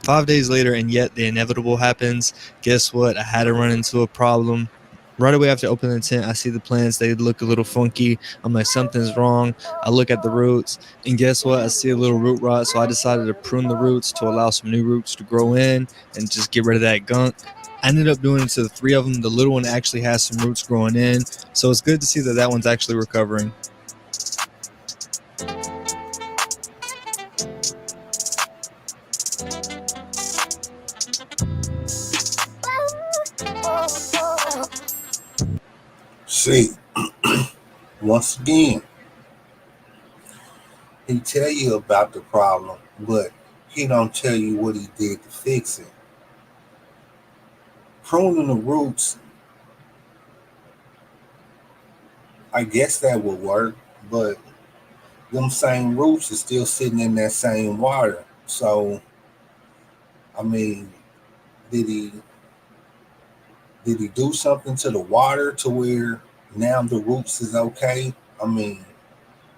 5 days later, and yet the inevitable happens. Guess what? I had to run into a problem. Right away after opening the tent, I see the plants. They look a little funky. I'm like, something's wrong. I look at the roots, and guess what? I see a little root rot, so I decided to prune the roots to allow some new roots to grow in and just get rid of that gunk. I ended up doing it to the 3 of them. The little one actually has some roots growing in, so it's good to see that that one's actually recovering. See, once again, he tell you about the problem, but he don't tell you what he did to fix it. Pruning the roots, I guess that would work, but them same roots are still sitting in that same water. So, I mean, did he do something to the water to where now the roots is okay? I mean,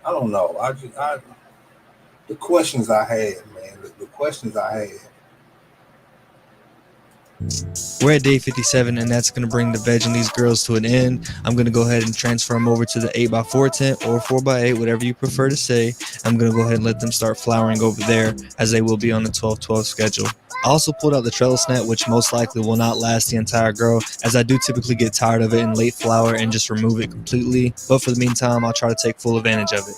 I don't know. The questions I had, man. The questions I had. We're at day 57, and that's going to bring the veg and these girls to an end. I'm going to go ahead and transfer them over to the 8x4 tent or 4x8, whatever you prefer to say. I'm going to go ahead and let them start flowering over there, as they will be on the 12-12 schedule. I also pulled out the trellis net, which most likely will not last the entire grow, as I do typically get tired of it in late flower and just remove it completely. But for the meantime, I'll try to take full advantage of it.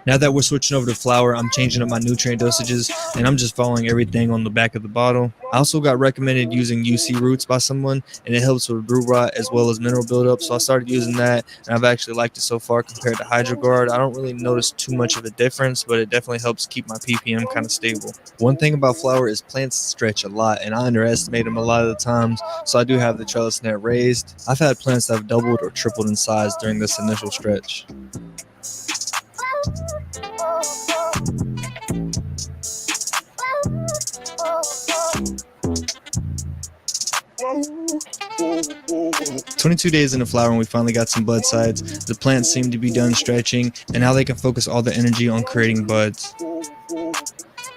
Now that we're switching over to flower, I'm changing up my nutrient dosages, and I'm just following everything on the back of the bottle. I also got recommended using UC Roots by someone, and it helps with root rot as well as mineral buildup, so I started using that, and I've actually liked it so far compared to HydroGuard. I don't really notice too much of a difference, but it definitely helps keep my ppm kind of stable. One thing about flower is plants stretch a lot, and I underestimate them a lot of the times, so I do have the trellis net raised. I've had plants that have doubled or tripled in size during this initial stretch. 22 days into flowering, we finally got some bud sides. The plants seem to be done stretching, and now they can focus all the energy on creating buds.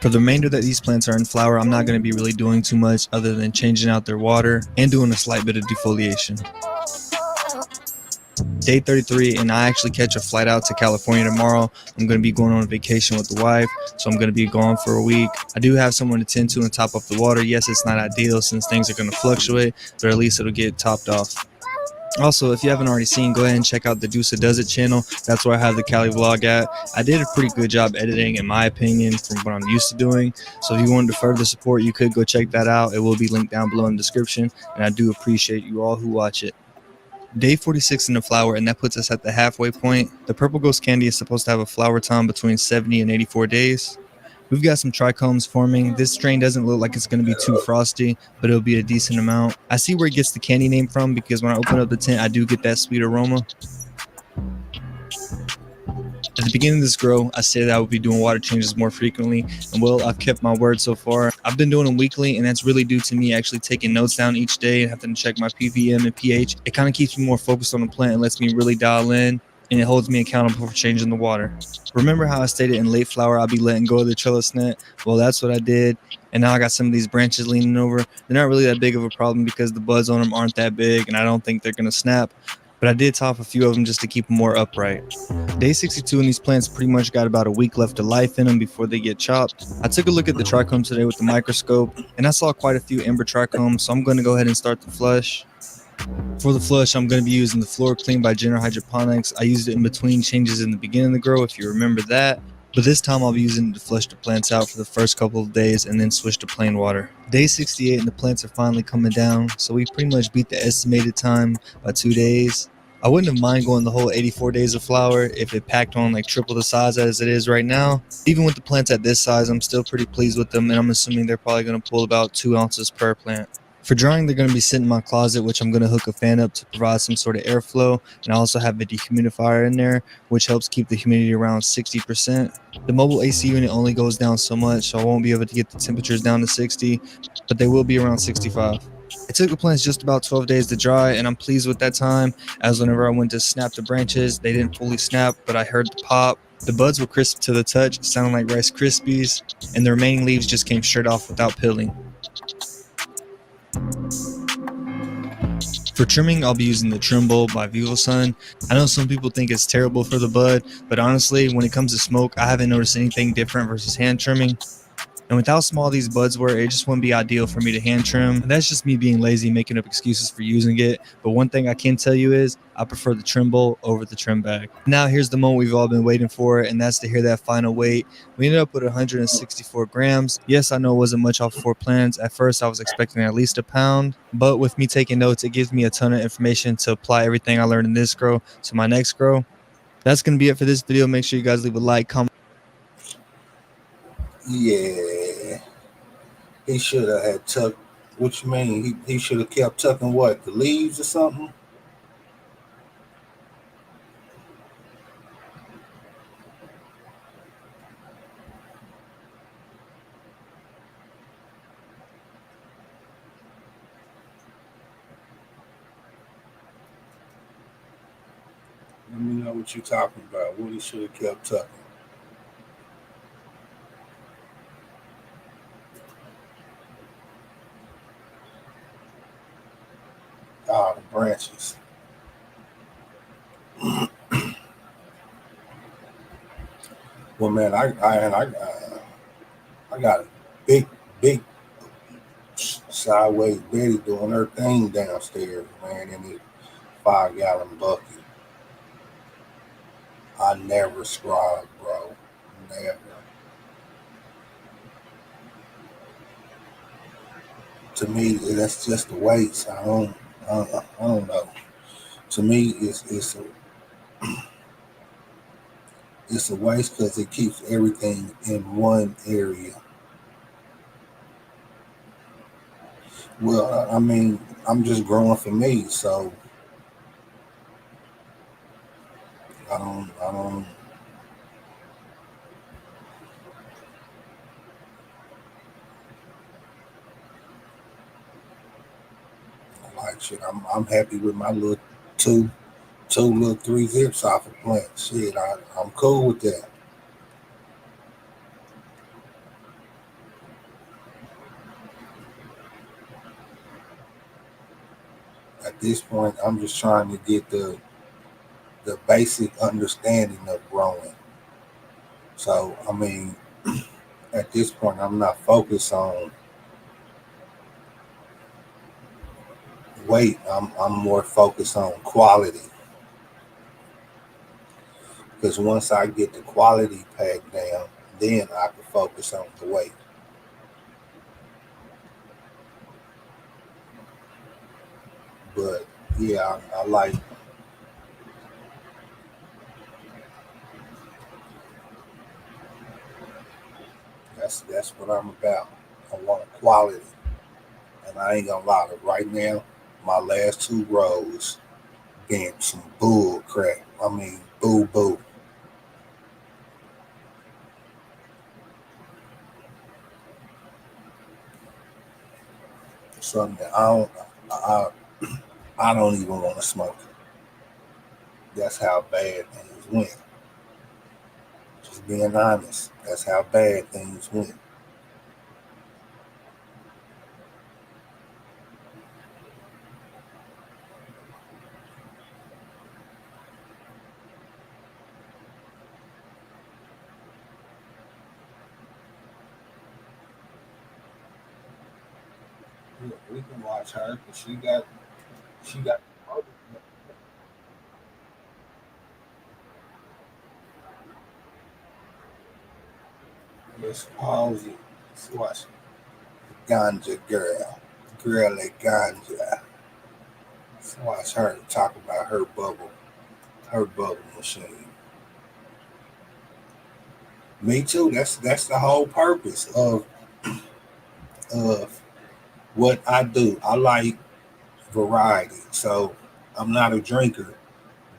For the remainder that these plants are in flower, I'm not going to be really doing too much other than changing out their water and doing a slight bit of defoliation. Day 33, and I actually catch a flight out to California tomorrow. I'm going to be going on a vacation with the wife, so I'm going to be gone for a week. I do have someone to tend to and top up the water. Yes, it's not ideal since things are going to fluctuate, but at least it'll get topped off. Also, if you haven't already seen, go ahead and check out the Deusa Does It channel. That's where I have the Cali vlog at. I did a pretty good job editing, in my opinion, from what I'm used to doing. So if you wanted to further support, you could go check that out. It will be linked down below in the description, and I do appreciate you all who watch it. Day 46 in the flower, and that puts us at the halfway point. The Purple Ghost Candy is supposed to have a flower time between 70 and 84 days. We've got some trichomes forming. This strain doesn't look like it's going to be too frosty, but it'll be a decent amount. I see where it gets the candy name from, because when I open up the tent, I do get that sweet aroma. At the beginning of this grow, I said I would be doing water changes more frequently, and well, I've kept my word so far. I've been doing them weekly, and that's really due to me actually taking notes down each day and having to check my ppm and pH. It kind of keeps me more focused on the plant and lets me really dial in. and it holds me accountable for changing the water. Remember how I stated in late flower I'll be letting go of the trellis net? Well, that's what I did, and now I got some of these branches leaning over. They're not really that big of a problem because the buds on them aren't that big, and I don't think they're going to snap, but I did top a few of them just to keep them more upright. Day 62 in these plants pretty much got about a week left of life in them before they get chopped. I took a look at the trichomes today with the microscope, and I saw quite a few ember trichomes, so I'm going to go ahead and start the flush. For the flush, I'm going to be using the Floor Clean by General Hydroponics. I used it in between changes in the beginning of the grow, if you remember that. But this time I'll be using it to flush the plants out for the first couple of days and then switch to plain water. Day 68 and the plants are finally coming down, so we pretty much beat the estimated time by 2 days. I wouldn't have mind going the whole 84 days of flower if it packed on like triple the size as it is right now. Even with the plants at this size, I'm still pretty pleased with them, and I'm assuming they're probably going to pull about 2 ounces per plant. For drying, they're going to be sitting in my closet, which I'm going to hook a fan up to provide some sort of airflow, and I also have a dehumidifier in there, which helps keep the humidity around 60%. The mobile AC unit only goes down so much, so I won't be able to get the temperatures down to 60, but they will be around 65. It took the plants just about 12 days to dry, and I'm pleased with that time, as whenever I went to snap the branches, they didn't fully snap, but I heard the pop. The buds were crisp to the touch, sounding like Rice Krispies, and the remaining leaves just came straight off without peeling. For trimming, I'll be using the Trim Bowl by Vivosun. I know some people think it's terrible for the bud, but honestly, when it comes to smoke, I haven't noticed anything different versus hand trimming. And with how small these buds were, it just wouldn't be ideal for me to hand trim. And that's just me being lazy, making up excuses for using it. But one thing I can tell you is I prefer the Trim Bowl over the trim bag. Now here's the moment we've all been waiting for, and that's to hear that final weight. We ended up with 164 grams. Yes, I know it wasn't much off 4 plants. At first, I was expecting at least a pound. But with me taking notes, it gives me a ton of information to apply everything I learned in this grow to my next grow. That's going to be it for this video. Make sure you guys leave a like, comment. Yeah, he should have had tucked. What you mean? He should have kept tucking what? The leaves or something? Let me know what you're talking about. What he should have kept tucking. Ah, the branches. Well, man, I got a big sideways Betty doing her thing downstairs, man, in this 5-gallon bucket. I never scribe, bro. Never. To me, that's just a waste. I don't know. To me, it's a waste because it keeps everything in one area. Well, I mean, I'm just growing for me, so I don't. Like shit. I'm happy with my little two little 3 zips off a plant. Shit, I'm cool with that. At this point, I'm just trying to get the basic understanding of growing. So, I mean, at this point, I'm not focused on weight. I'm more focused on quality. Because once I get the quality packed down, then I can focus on the weight. But yeah, I like. That's what I'm about. I want quality, and I ain't gonna lie. Right now, my last 2 rows being some bull crap. I mean, boo. Something that I don't even want to smoke. That's how bad things went. Just being honest. That's how bad things went. We can watch her because she got Miss Palsy. Let's watch Ganja Girl. Girl at Ganja. Let's watch her talk about her bubble machine. Me too. That's the whole purpose of what I do. I like variety. So I'm not a drinker,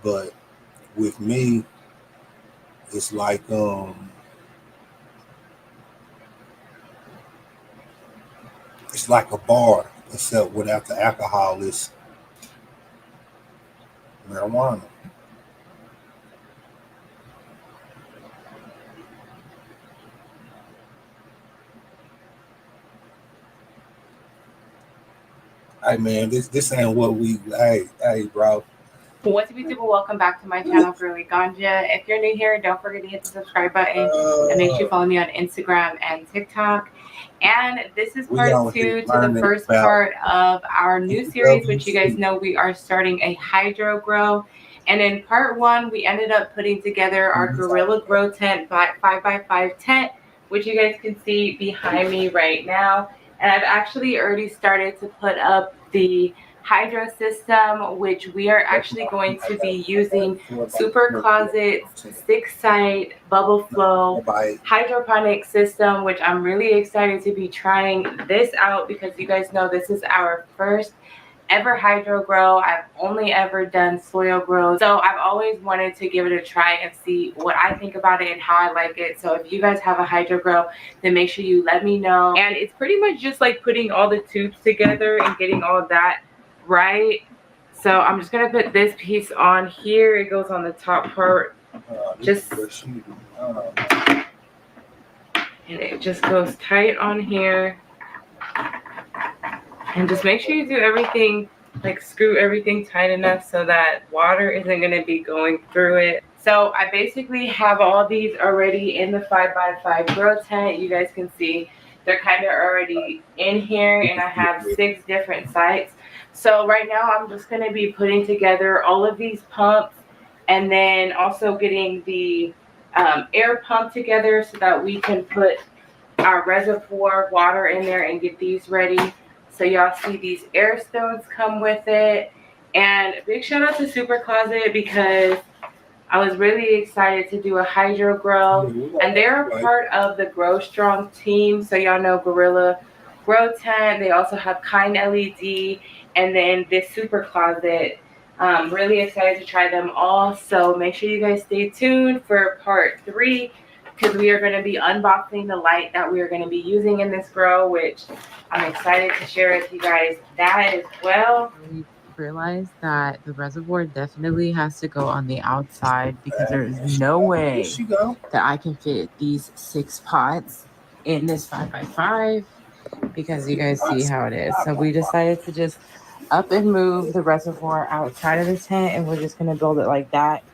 but with me, it's like it's like a bar, except without the alcohol, it's marijuana. Hey man, this ain't what we. Hey bro. What's up, YouTube? Welcome back to my channel, Girly Ganja. If you're new here, don't forget to hit the subscribe button and make sure you follow me on Instagram and TikTok. And this is part 2 to the first part of our new series, which you guys know we are starting a hydro grow. And in part 1, we ended up putting together our Gorilla Grow tent by 5x5 tent, which you guys can see behind me right now. And I've actually already started to put up the hydro system, which we are actually going to be using Super Closet's 6-site bubble flow hydroponic system, which I'm really excited to be trying this out because you guys know this is our first ever hydro grow. I've only ever done soil grow, so I've always wanted to give it a try and see what I think about it and how I like it. So if you guys have a hydro grow, then make sure you let me know. And it's pretty much just like putting all the tubes together and getting all of that right. So I'm just gonna put this piece on here. It goes on the top part, just and it just goes tight on here. And just make sure you do everything, like screw everything tight enough so that water isn't going to be going through it. So I basically have all these already in the 5x5 grow tent. You guys can see they're kind of already in here, and I have 6 different sites. So right now I'm just going to be putting together all of these pumps and then also getting the air pump together so that we can put our reservoir water in there and get these ready. So y'all see these air stones come with it. And a big shout out to Super Closet because I was really excited to do a hydro grow. And they're a part of the Grow Strong team. So y'all know Gorilla Grow Tent. They also have Kind LED. And then this Super Closet. Really excited to try them all. So make sure you guys stay tuned for part 3. Because we are going to be unboxing the light that we are going to be using in this grow, which I'm excited to share with you guys that as well. We realized that the reservoir definitely has to go on the outside because there is no way that I can fit these 6 pots in this 5x5 because you guys see how it is. So we decided to just up and move the reservoir outside of the tent, and we're just going to build it like that.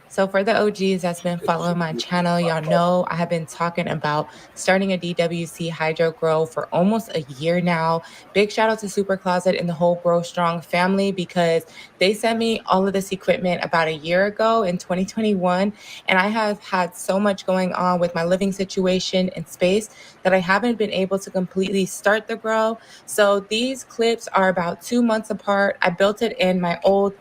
So for the OGs that's been following my channel, y'all know I have been talking about starting a DWC hydro grow for almost a year now. Big shout out to Super Closet and the whole Grow Strong family because they sent me all of this equipment about a year ago in 2021. And I have had so much going on with my living situation and space that I haven't been able to completely start the grow. So these clips are about 2 months apart. I built it in my old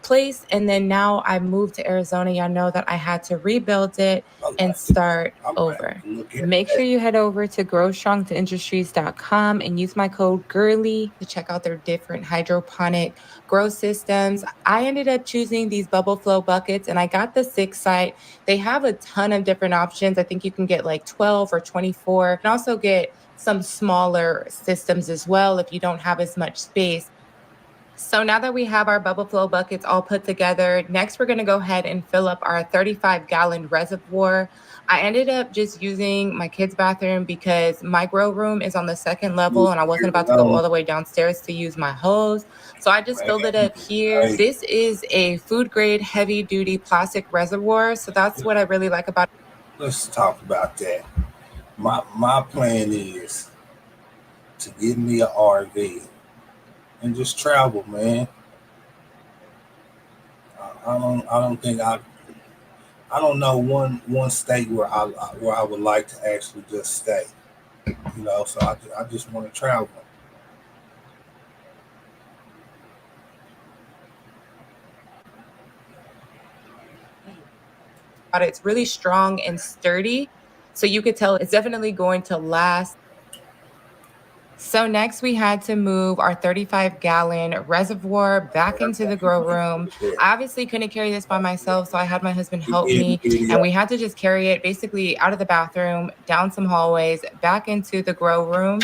place, and then now I moved to Arizona. Y'all know that I had to rebuild it and start over. Make sure you head over to growstrongtoindustries.com and use my code GIRLY to check out their different hydroponic grow systems. I ended up choosing these bubble flow buckets, and I got the 6-site. They have a ton of different options. I think you can get like 12 or 24. You can also get some smaller systems as well if you don't have as much space. So now that we have our bubble flow buckets all put together, next we're going to go ahead and fill up our 35-gallon reservoir. I ended up just using my kids' bathroom because my grow room is on the second level and I wasn't about to go all the way downstairs to use my hose. So I just filled it up here. This is a food grade heavy duty plastic reservoir. So that's what I really like about it. Let's talk about that. My plan is to get me an RV and just travel, man. I don't know one state where I would like to actually just stay. You know, so I just want to travel. It's really strong and sturdy. So you could tell it's definitely going to last. So next we had to move our 35-gallon reservoir back into the grow room. I obviously couldn't carry this by myself, so I had my husband help me, and we had to just carry it basically out of the bathroom, down some hallways, back into the grow room.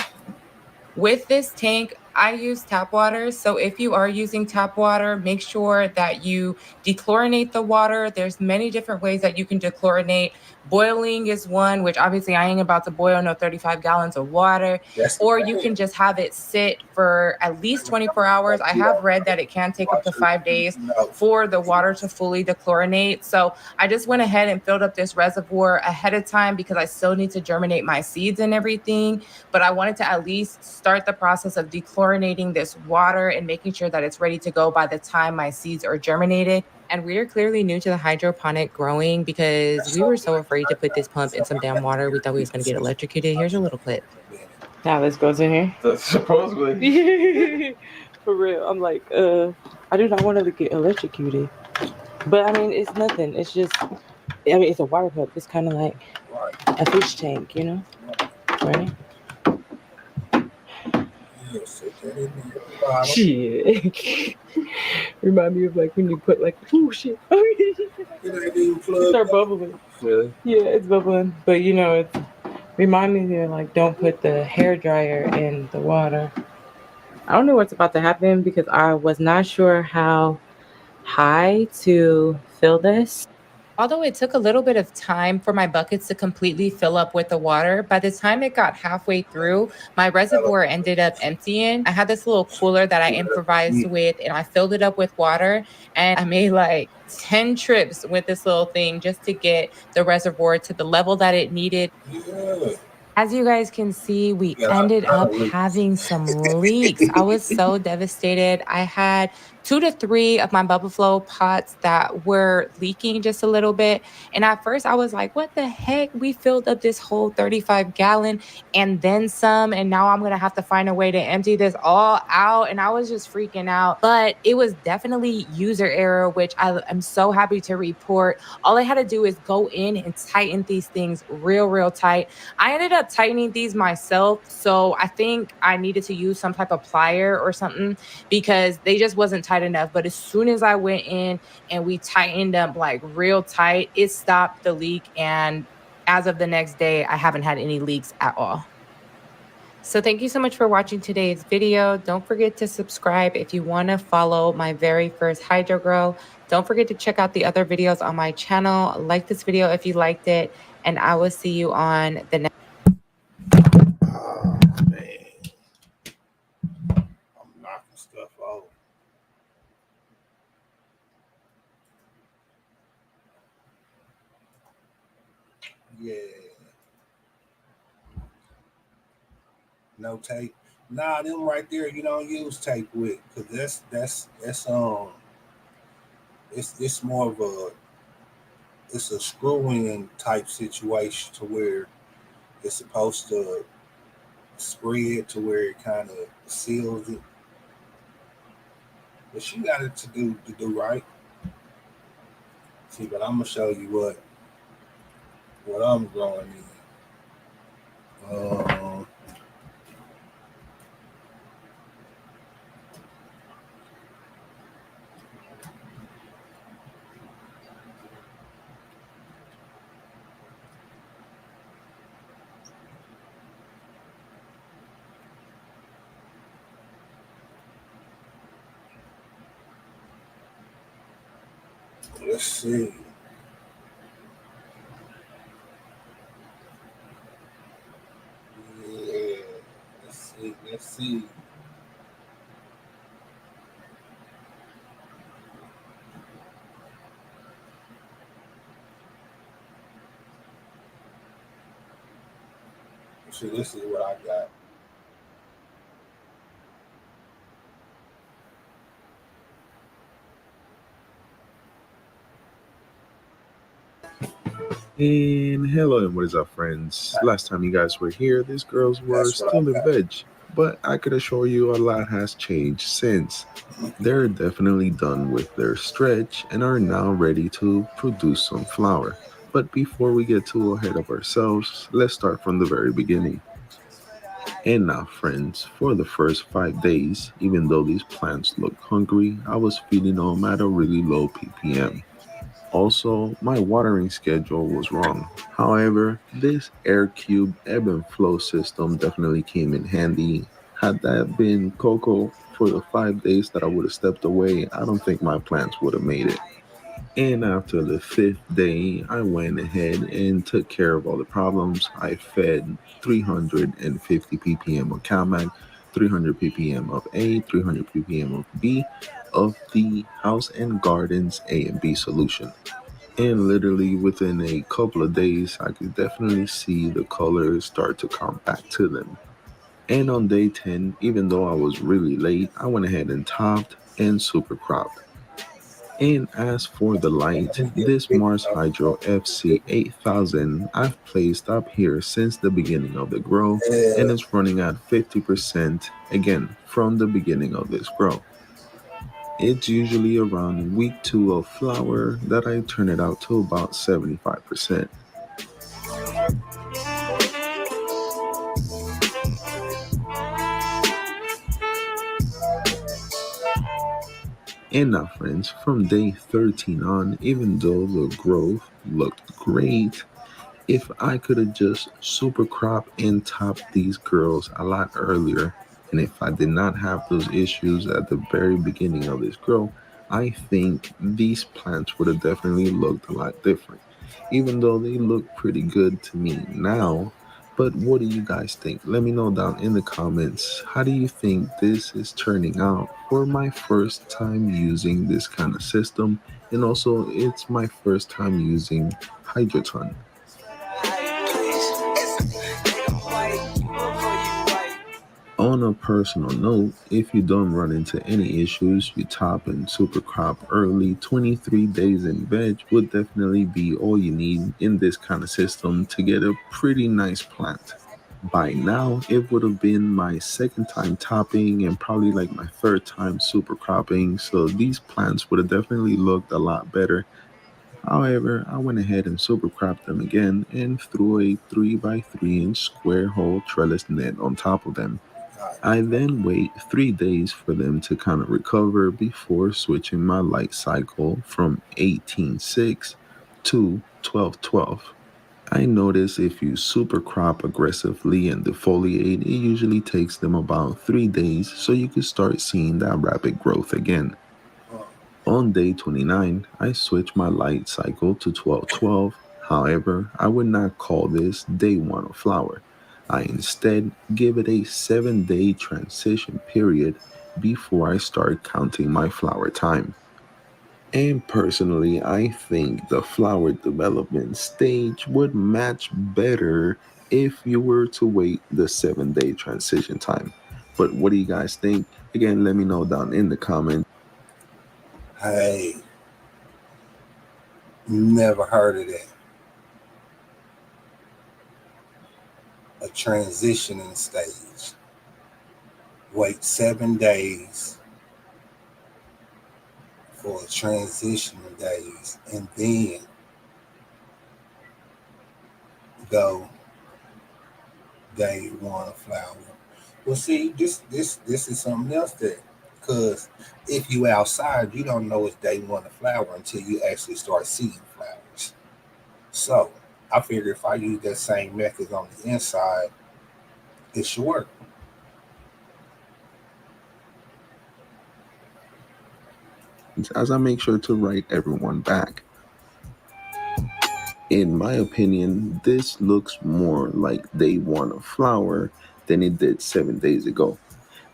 With this tank, I use tap water. So if you are using tap water, make sure that you dechlorinate the water. There's many different ways that you can dechlorinate. Boiling is one, which obviously I ain't about to boil no 35 gallons of water. Or you can just have it sit for at least 24 hours. I have read that it can take up to 5 days for the water to fully dechlorinate. So I just went ahead and filled up this reservoir ahead of time because I still need to germinate my seeds and everything. But I wanted to at least start the process of dechlorinating this water and making sure that it's ready to go by the time my seeds are germinated. And we are clearly new to the hydroponic growing because we were so afraid to put this pump in some damn water. We thought we was going to get electrocuted. Here's a little clip. Now this goes in here. Supposedly. For real. I'm like, I do not want to get electrocuted. But I mean, it's nothing. It's just, I mean, it's a water pump. It's kind of like a fish tank, you know? Right? Shit. Remind me of like when you put like, oh shit. Start bubbling. Really? Yeah, it's bubbling. But you know, it's remind me to like don't put the hair dryer in the water. I don't know what's about to happen because I was not sure how high to fill this. Although it took a little bit of time for my buckets to completely fill up with the water, by the time it got halfway through, my reservoir ended up emptying. I had this little cooler that I improvised with, and I filled it up with water. And I made like 10 trips with this little thing just to get the reservoir to the level that it needed. As you guys can see, we ended up having some leaks. I was so devastated. I had 2 to 3 of my bubble flow pots that were leaking just a little bit. And at first I was like, what the heck? We filled up this whole 35-gallon and then some. And now I'm going to have to find a way to empty this all out. And I was just freaking out. But it was definitely user error, which I'm so happy to report. All I had to do is go in and tighten these things real tight. I ended up tightening these myself. So I think I needed to use some type of plier or something because they just wasn't tight enough. But as soon as I went in and we tightened them like real tight, it stopped the leak. And as of the next day, I haven't had any leaks at all. So thank you so much for watching today's video. Don't forget to subscribe if you want to follow my very first hydro grow. Don't forget to check out the other videos on my channel. Like this video if you liked it, and I will see you on the next. Oh, man. I'm knocking stuff out. Yeah. No tape. Nah, them right there you don't use tape with, because that's it's more of it's a screw-in type situation to where it's supposed to spread to where it kind of seals it. But she got it to do right. See, but I'm gonna show you what I'm growing in. Let's see. Yeah. Let's see. So this is what I got. And hello, and what is up, friends? Last time you guys were here, these girls were still in veg, but I could assure you a lot has changed since. They're definitely done with their stretch and are now ready to produce some flower. But before we get too ahead of ourselves, let's start from the very beginning. And now, friends, for the first 5 days, even though these plants looked hungry, I was feeding them at a really low ppm. Also, my watering schedule was wrong. However, this air cube ebb and flow system definitely came in handy. Had that been cocoa for the 5 days that I would have stepped away, I don't think my plants would have made it. And after the fifth day, I went ahead and took care of all the problems. I fed 350 ppm of CalMag, 300 ppm of A, 300 ppm of B of the House and Gardens A and B solution. And literally within a couple of days, I could definitely see the colors start to come back to them. And on day 10, even though I was really late, I went ahead and topped and super cropped. And as for the light, this Mars Hydro FC8000 I've placed up here since the beginning of the grow, and it's running at 50% again from the beginning of this grow. It's usually around week 2 of flower that I turn it out to about 75%. And now, friends, from day 13 on, even though the growth looked great, if I could have just super crop and topped these girls a lot earlier, and if I did not have those issues at the very beginning of this grow, I think these plants would have definitely looked a lot different. Even though they look pretty good to me now, but what do you guys think? Let me know down in the comments. How do you think this is turning out for my first time using this kind of system? And also, it's my first time using Hydroton. On a personal note, if you don't run into any issues, you top and super crop early, 23 days in veg would definitely be all you need in this kind of system to get a pretty nice plant. By now, it would have been my second time topping and probably like my third time super cropping, so these plants would have definitely looked a lot better. However, I went ahead and super cropped them again and threw a 3x3 inch square hole trellis net on top of them. I then wait 3 days for them to kind of recover before switching my light cycle from 18:6 to 12:12. I notice if you super crop aggressively and defoliate, it usually takes them about 3 days so you can start seeing that rapid growth again. On day 29, I switched my light cycle to 12:12. However, I would not call this day 1 of flower. I instead give it a 7-day transition period before I start counting my flower time. And personally, I think the flower development stage would match better if you were to wait the 7-day transition time. But what do you guys think? Again, let me know down in the comments. Hey, never heard of that. A transitioning stage. Wait 7 days for transitional days and then go day 1 of flower. Well, see, this is something else there. Because if you outside, you don't know it's day 1 of flower until you actually start seeing flowers. So I figure if I use that same method on the inside, it should work. as I make sure to write everyone back. In my opinion, this looks more like day one of flower than it did 7 days ago.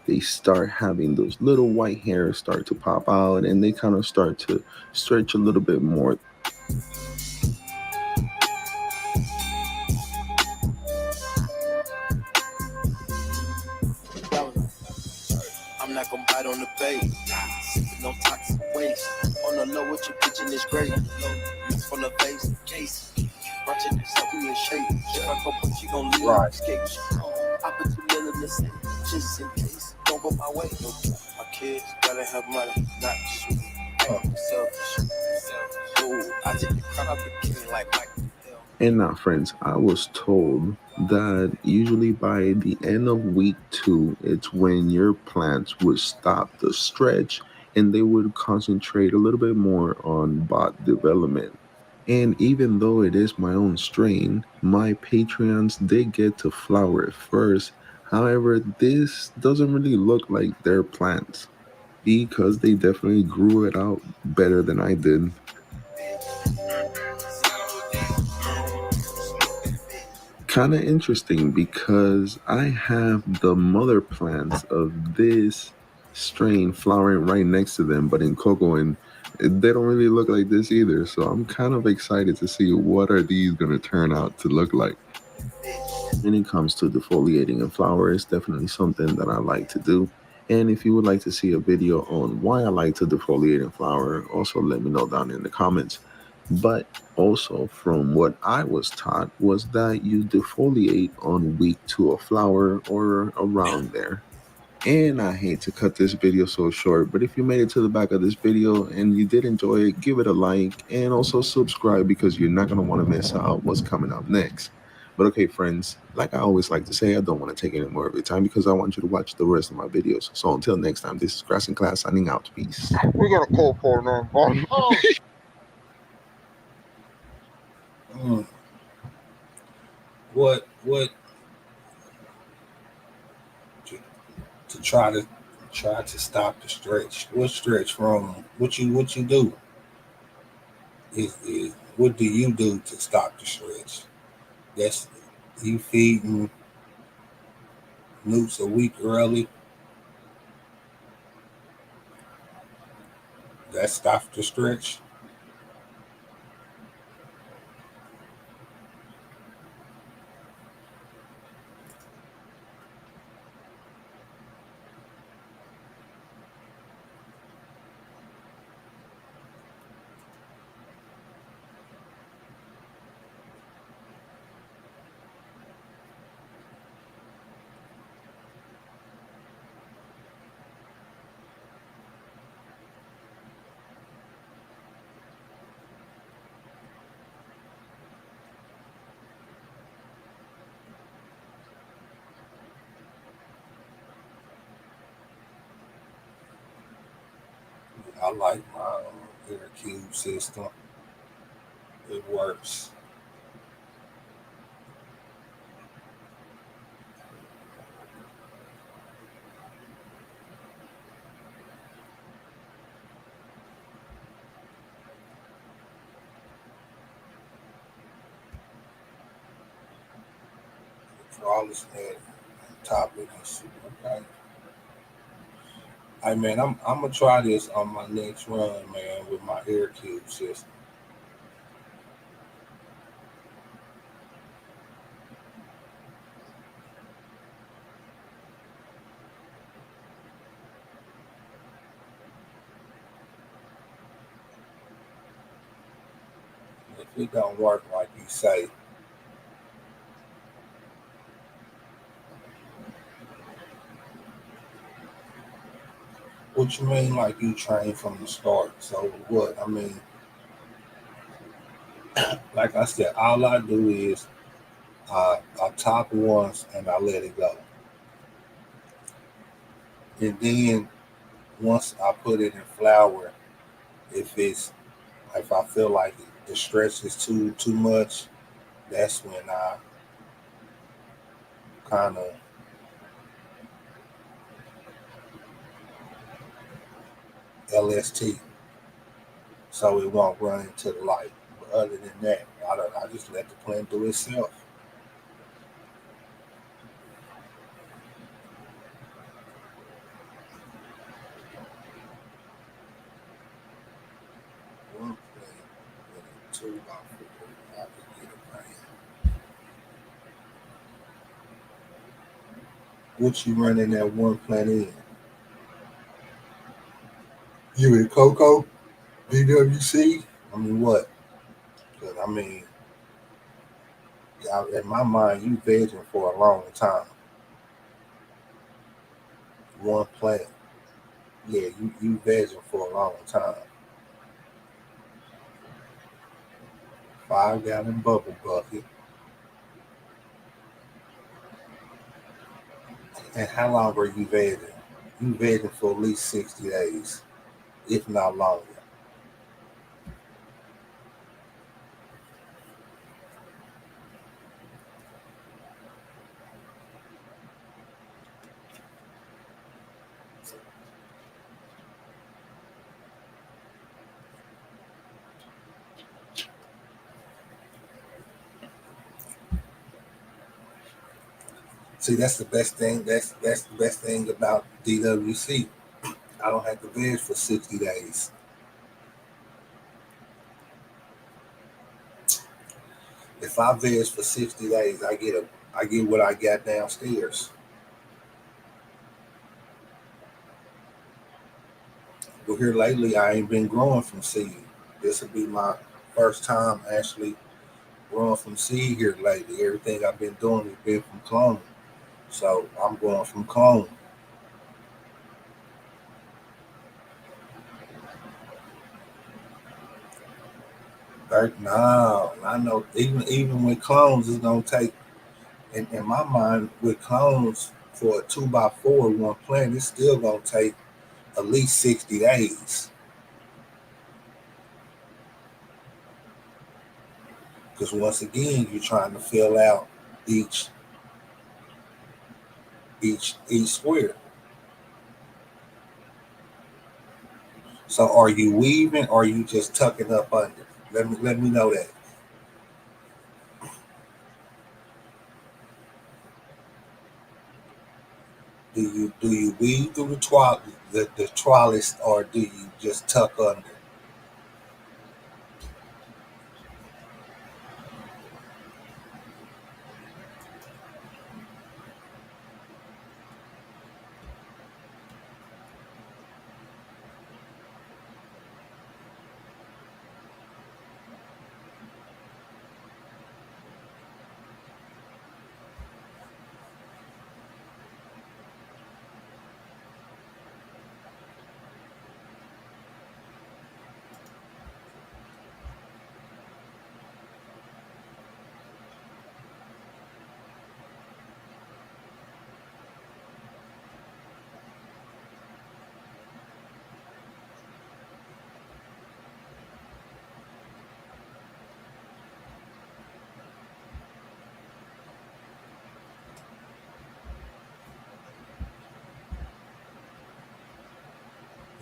They start having those little white hairs start to pop out, and they kind of start to stretch a little bit more. I'm not gonna bite on the bait. No toxic waste. On the low, what you're pitching is great. It's full of face, case. Watching this, I'll be in shape. If I go put you gon' leave, Right. escape. I put 2 million in the safe, just in case. Don't go my way. My kids gotta have money, not sweet. Selfish. Ooh, I take the crown off the king like Mike. And now, friends, I was told that usually by the end of week 2, it's when your plants would stop the stretch and they would concentrate a little bit more on bot development. And even though it is my own strain, my Patreons did get to flower it first. However, this doesn't really look like their plants because they definitely grew it out better than I did. Kind of interesting because I have the mother plants of this strain flowering right next to them, but in cocoa, and they don't really look like this either. So I'm kind of excited to see what are these going to turn out to look like. When it comes to defoliating a flower, it's definitely something that I like to do. And if you would like to see a video on why I like to defoliate a flower, also let me know down in the comments. But also, from what I was taught, was that you defoliate on week 2 of flower or around there. And I hate to cut this video so short, but if you made it to the back of this video and you did enjoy it, give it a like and also subscribe because you're not going to want to miss out what's coming up next. But okay, friends, like I always like to say, I don't want to take any more of your time because I want you to watch the rest of my videos. So until next time, this is Grass and Class signing out. Peace. We got a cold pour now. What to try to stop the stretch? What stretch from what you do? Is what do you do to stop the stretch? That's you feeding newts a week early. That stops the stretch. I like my air cube system. It works. For all this top of this, okay. Hey man, I'm gonna try this on my next run, man, with my air cube system. If it don't work like you say, what you mean like you train from the start? So what? I mean, like I said, all I do is I top once and I let it go. And then once I put it in flour, if I feel like the stretch is too much, that's when I kind of LST. so it won't run into the light. But other than that, I just let the plant do itself. One plant with a 2x4, I could get a plant. What you running that one plant in? You in Coco? DWC? I mean, what? Because, I mean, in my mind, you vegging for a long time. One plant. Yeah, you vegging for a long time. 5-gallon bubble bucket. And how long are you vegging? You vegging for at least 60 days, if not longer. See, that's the best thing. That's the best thing about DWC. I don't have to veg for 60 days. If I veg for 60 days, I get what I got downstairs. But here lately, I ain't been growing from seed. This will be my first time actually growing from seed here lately. Everything I've been doing has been from clone. So I'm going from clone. No, I know even with clones, it's gonna take. In my mind, with clones for a 2x4 one plant, it's still gonna take at least 60 days. Because once again, you're trying to fill out each square. So are you weaving or are you just tucking up under? Let me know that. Do you weave through the trellis or do you just tuck under?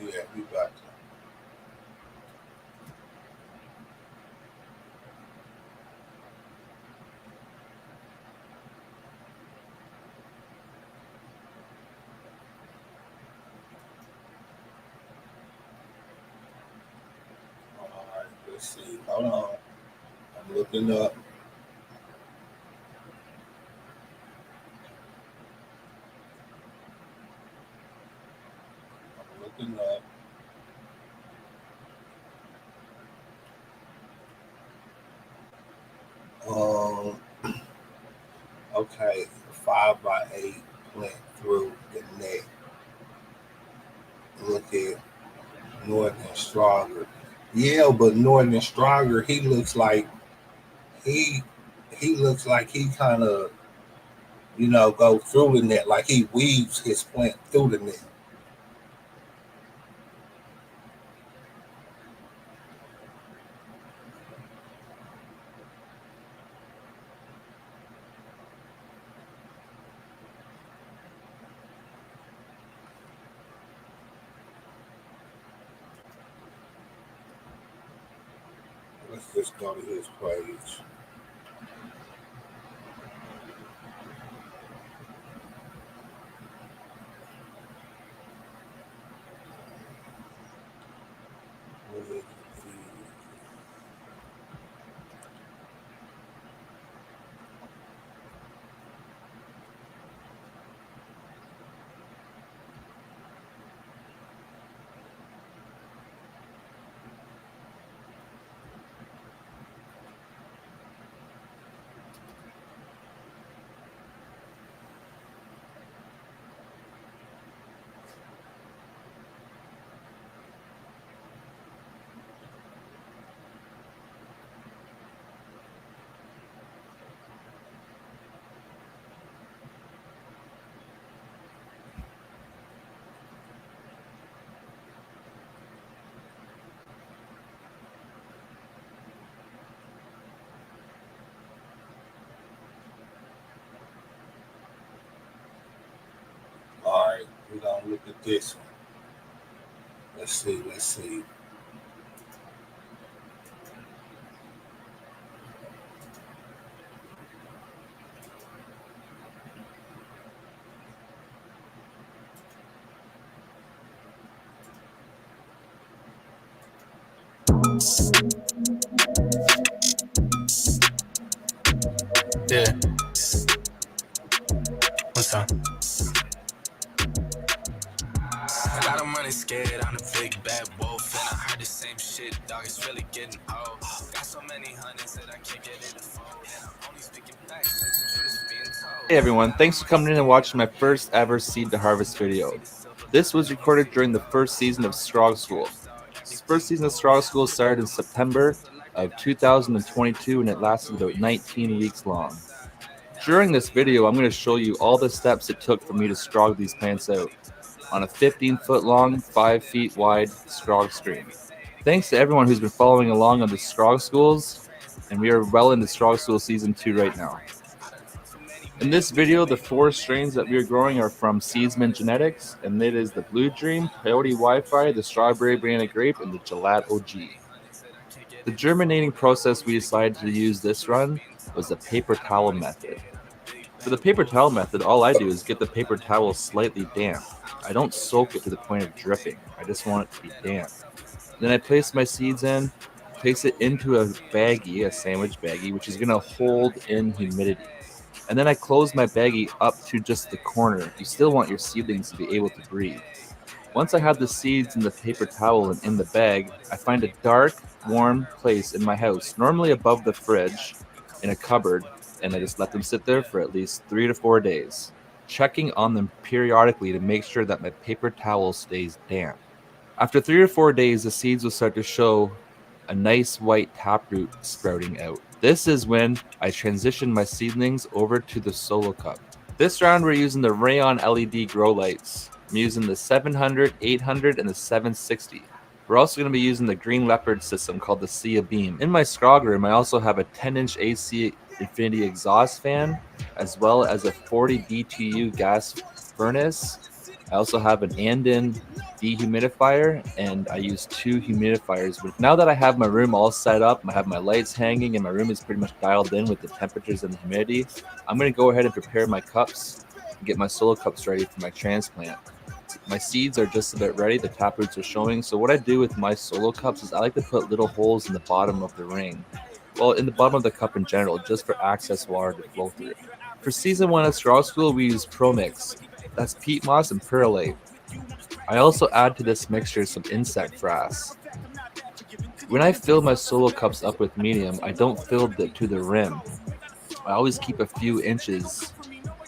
Yeah, we got to. All right, let's see. Hold on. I'm looking up. Looking up. Okay, 5x8 went through the neck. Look at Northern Stronger. Yeah, but Northern Stronger, he looks like he kind of go through the net, like he weaves his plant through the net. Let's just go to his page. All right, we're gonna look at this one. Let's see. Yeah. What's up? A lot of money scared, I'm a big bad wolf. And I heard the same shit, dog, it's really getting old. Got so many hundreds that I can't get it to fold. And I'm only speaking facts, the truth is being told. Hey everyone, thanks for coming in and watching my first ever Seed to Harvest video. This was recorded during the first season of Strog School. This first season of Strog School started in September of 2022 and it lasted about 19 weeks long. During this video, I'm going to show you all the steps it took for me to strog these plants out on a 15-foot long, 5 feet wide strog stream. Thanks to everyone who's been following along on the Strog Schools, and we are well into Strog School Season 2 right now. In this video, the 4 strains that we are growing are from Seedsman Genetics, and it is the Blue Dream, Coyote Wi-Fi, the Strawberry Banana Grape, and the Gelato OG. The germinating process we decided to use this run was the paper towel method. For the paper towel method, all I do is get the paper towel slightly damp. I don't soak it to the point of dripping. I just want it to be damp. Then I place my seeds in, place it into a baggie, a sandwich baggie, which is going to hold in humidity. And then I close my baggie up to just the corner. You still want your seedlings to be able to breathe. Once I have the seeds in the paper towel and in the bag, I find a dark, warm place in my house, normally above the fridge, in a cupboard, and I just let them sit there for at least 3 to 4 days, checking on them periodically to make sure that my paper towel stays damp. After 3 or 4 days, the seeds will start to show a nice white taproot sprouting out. This is when I transition my seedlings over to the solo cup. This round we're using the Rayon LED grow lights. I'm using the 700, 800, and the 760. We're also going to be using the Green Leopard system called the Sia Beam. In my scrog room, I also have a 10-inch AC Infinity exhaust fan, as well as a 40 BTU gas furnace. I also have an Andin dehumidifier, and I use 2 humidifiers. Now that I have my room all set up, I have my lights hanging, and my room is pretty much dialed in with the temperatures and the humidity, I'm going to go ahead and prepare my cups and get my solo cups ready for my transplant. My seeds are just about ready, the taproots are showing. So what I do with my solo cups is I like to put little holes in the bottom of the ring. Well, in the bottom of the cup in general, just for excess water to flow through. For season 1 of Strog School, we use Pro-Mix. That's peat moss and perlite. I also add to this mixture some insect frass. When I fill my solo cups up with medium, I don't fill it to the rim. I always keep a few inches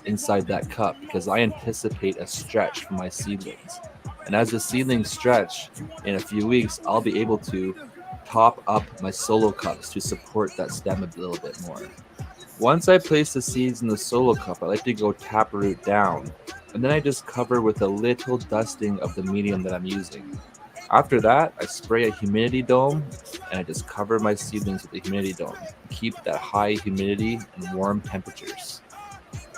inside that cup because I anticipate a stretch for my seedlings. And as the seedlings stretch, in a few weeks, I'll be able to top up my solo cups to support that stem a little bit more. Once I place the seeds in the solo cup, I like to go taproot down, and then I just cover with a little dusting of the medium that I'm using. After that, I spray a humidity dome, and I just cover my seedlings with the humidity dome to keep that high humidity and warm temperatures.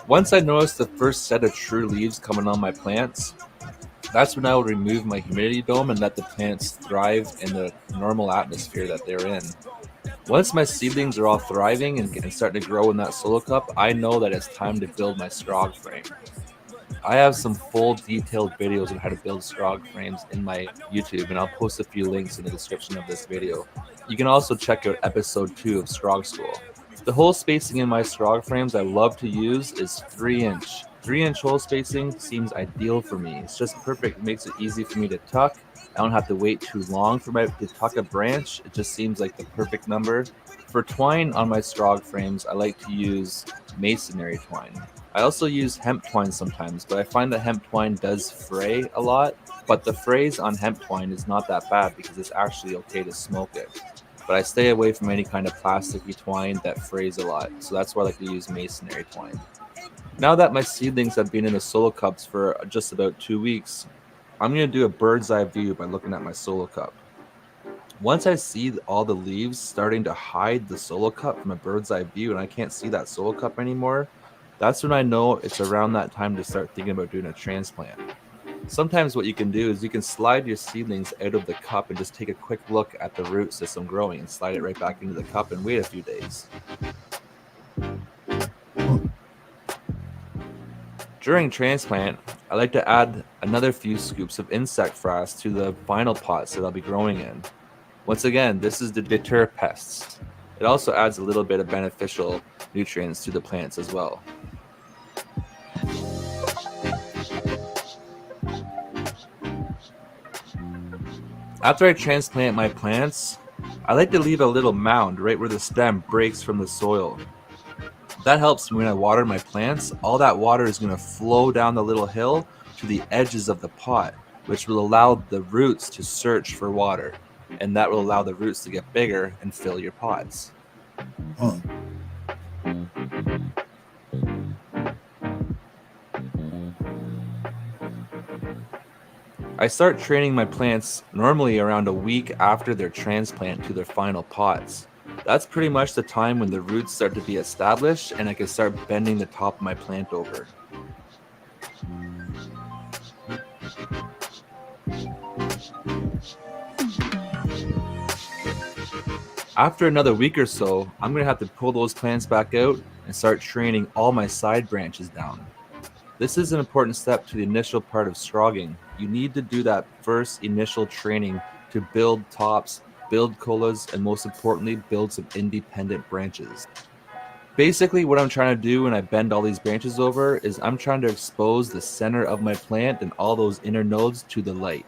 Once I notice the first set of true leaves coming on my plants, that's when I will remove my humidity dome and let the plants thrive in the normal atmosphere that they're in. Once my seedlings are all thriving and starting to grow in that solo cup, I know that it's time to build my Scrog frame. I have some full detailed videos on how to build Scrog frames in my YouTube, and I'll post a few links in the description of this video. You can also check out episode 2 of Scrog School. The hole spacing in my Scrog frames I love to use is 3-inch. 3-inch hole spacing seems ideal for me. It's just perfect. It makes it easy for me to tuck. I don't have to wait too long to tuck a branch. It just seems like the perfect number. For twine on my Scrog frames, I like to use masonry twine. I also use hemp twine sometimes, but I find that hemp twine does fray a lot. But the frays on hemp twine is not that bad because it's actually okay to smoke it. But I stay away from any kind of plasticky twine that frays a lot, so that's why I like to use masonry twine. Now that my seedlings have been in the solo cups for just about 2 weeks, I'm going to do a bird's eye view by looking at my solo cup. Once I see all the leaves starting to hide the solo cup from a bird's eye view and I can't see that solo cup anymore, that's when I know it's around that time to start thinking about doing a transplant. Sometimes what you can do is you can slide your seedlings out of the cup and just take a quick look at the root system growing and slide it right back into the cup and wait a few days. During transplant, I like to add another few scoops of insect frass to the final pots that I'll be growing in. Once again, this is to deter pests. It also adds a little bit of beneficial nutrients to the plants as well. After I transplant my plants, I like to leave a little mound right where the stem breaks from the soil. That helps me when I water my plants. All that water is going to flow down the little hill to the edges of the pot, which will allow the roots to search for water, and that will allow the roots to get bigger and fill your pots. I start training my plants normally around a week after their transplant to their final pots. That's pretty much the time when the roots start to be established and I can start bending the top of my plant over. After another week or so, I'm going to have to pull those plants back out and start training all my side branches down. This is an important step to the initial part of scrogging. You need to do that first initial training to build tops, build colas, and most importantly, build some independent branches. Basically, what I'm trying to do when I bend all these branches over is I'm trying to expose the center of my plant and all those inner nodes to the light.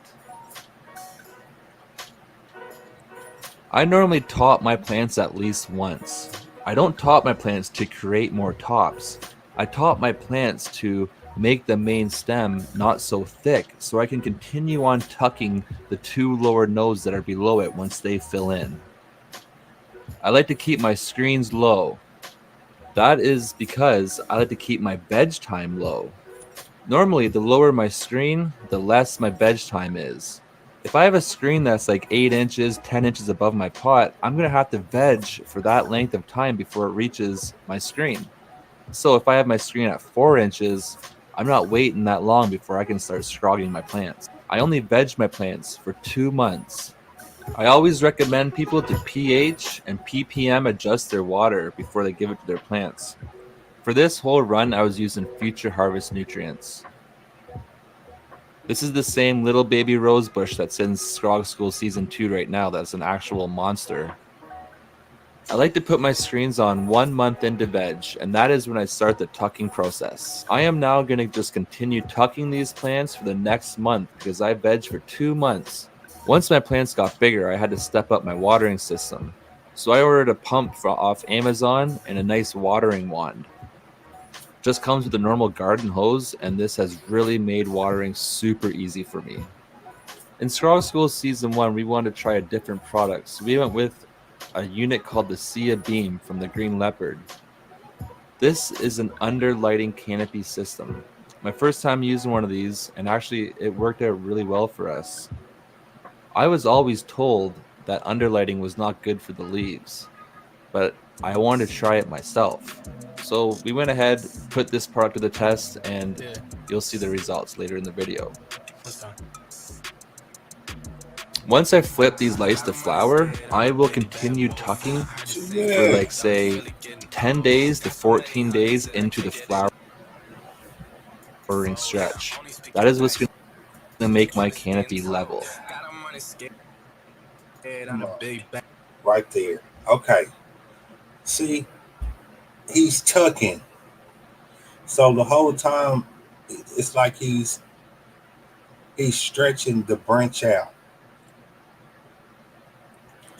I normally top my plants at least once. I don't top my plants to create more tops. I top my plants to make the main stem not so thick so I can continue on tucking the 2 lower nodes that are below it once they fill in. I like to keep my screens low. That is because I like to keep my veg time low. Normally, the lower my screen, the less my veg time is. If I have a screen that's like 8 inches, 10 inches above my pot, I'm going to have to veg for that length of time before it reaches my screen. So if I have my screen at 4 inches, I'm not waiting that long before I can start scrogging my plants. I only veg my plants for 2 months. I always recommend people to pH and ppm adjust their water before they give it to their plants. For this whole run, I was using Future Harvest nutrients. This is the same little baby rosebush that's in Scrog School Season 2 right now. That's an actual monster. I like to put my screens on 1 month into veg, and that is when I start the tucking process. I am now going to just continue tucking these plants for the next month because I veg for 2 months. Once my plants got bigger, I had to step up my watering system. So I ordered a pump off Amazon and a nice watering wand. Just comes with a normal garden hose, and this has really made watering super easy for me. In Scrog School Season 1, we wanted to try a different product, so we went with a unit called the Sia Beam from the Green Leopard. This is an underlighting canopy system. My first time using one of these, and actually it worked out really well for us. I was always told that underlighting was not good for the leaves, but I wanted to try it myself. So we went ahead, put this product to the test, and you'll see the results later in the video. Once I flip these lights to flower, I will continue tucking for like say 10 days to 14 days into the flowering stretch. That is what's going to make my canopy level. Right there. Okay. See, he's tucking. So the whole time, it's like he's stretching the branch out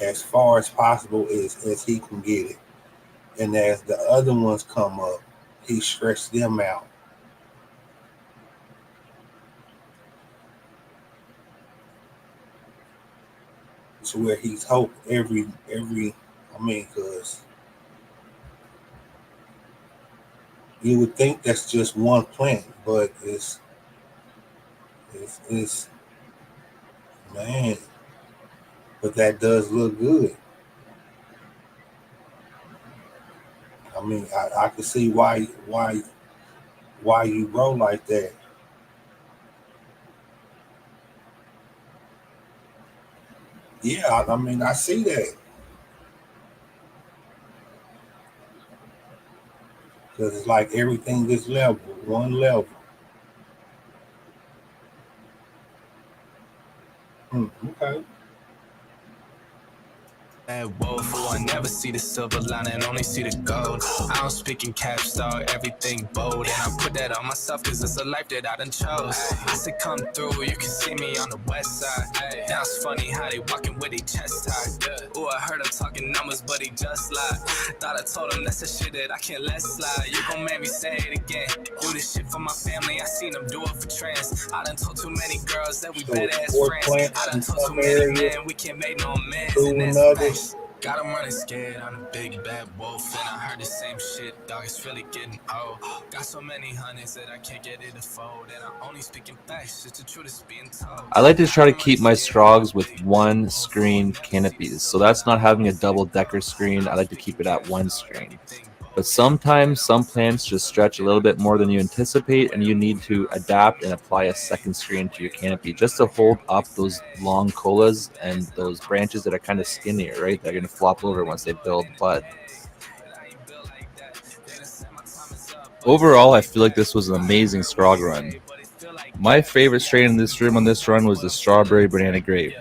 as far as possible as he can get it. And as the other ones come up, he stretched them out. To where he's hoping every because you would think that's just one plant, but it's man, but that does look good. I mean, I can see why you grow like that. Yeah, I mean, I see that. Because it's like everything is level, one level. Okay. That woeful, I never see the silver lining, only see the gold. I don't speak in caps, dog, everything bold. And I put that on myself, cause it's a life that I done chose. I said come through, you can see me on the west side. Now it's funny how they walking with their chest tied. Ooh, I heard him talking numbers, but he just lied. Thought I told him that's the shit that I can't let slide. You gon' make me say it again. Do this shit for my family, I seen them do it for trans. I done told too many girls that we better as friends. I done told too many men we can't make no amends. And that's facts. Got him running scared, I'm a big bad wolf. And I heard the same shit, dog, it's really getting old. Got so many hundreds that I can't get it to fold. And I'm only speaking facts, it's the truth is being told. I like to try to keep my Strogs with one screen canopies. So that's not having a double decker screen. I like to keep it at one screen. But sometimes some plants just stretch a little bit more than you anticipate, and you need to adapt and apply a second screen to your canopy just to hold up those long colas and those branches that are kind of skinnier, right? They're going to flop over once they build bud. Overall, I feel like this was an amazing Scrog run. My favorite strain in this room on this run was the Strawberry Banana Grape.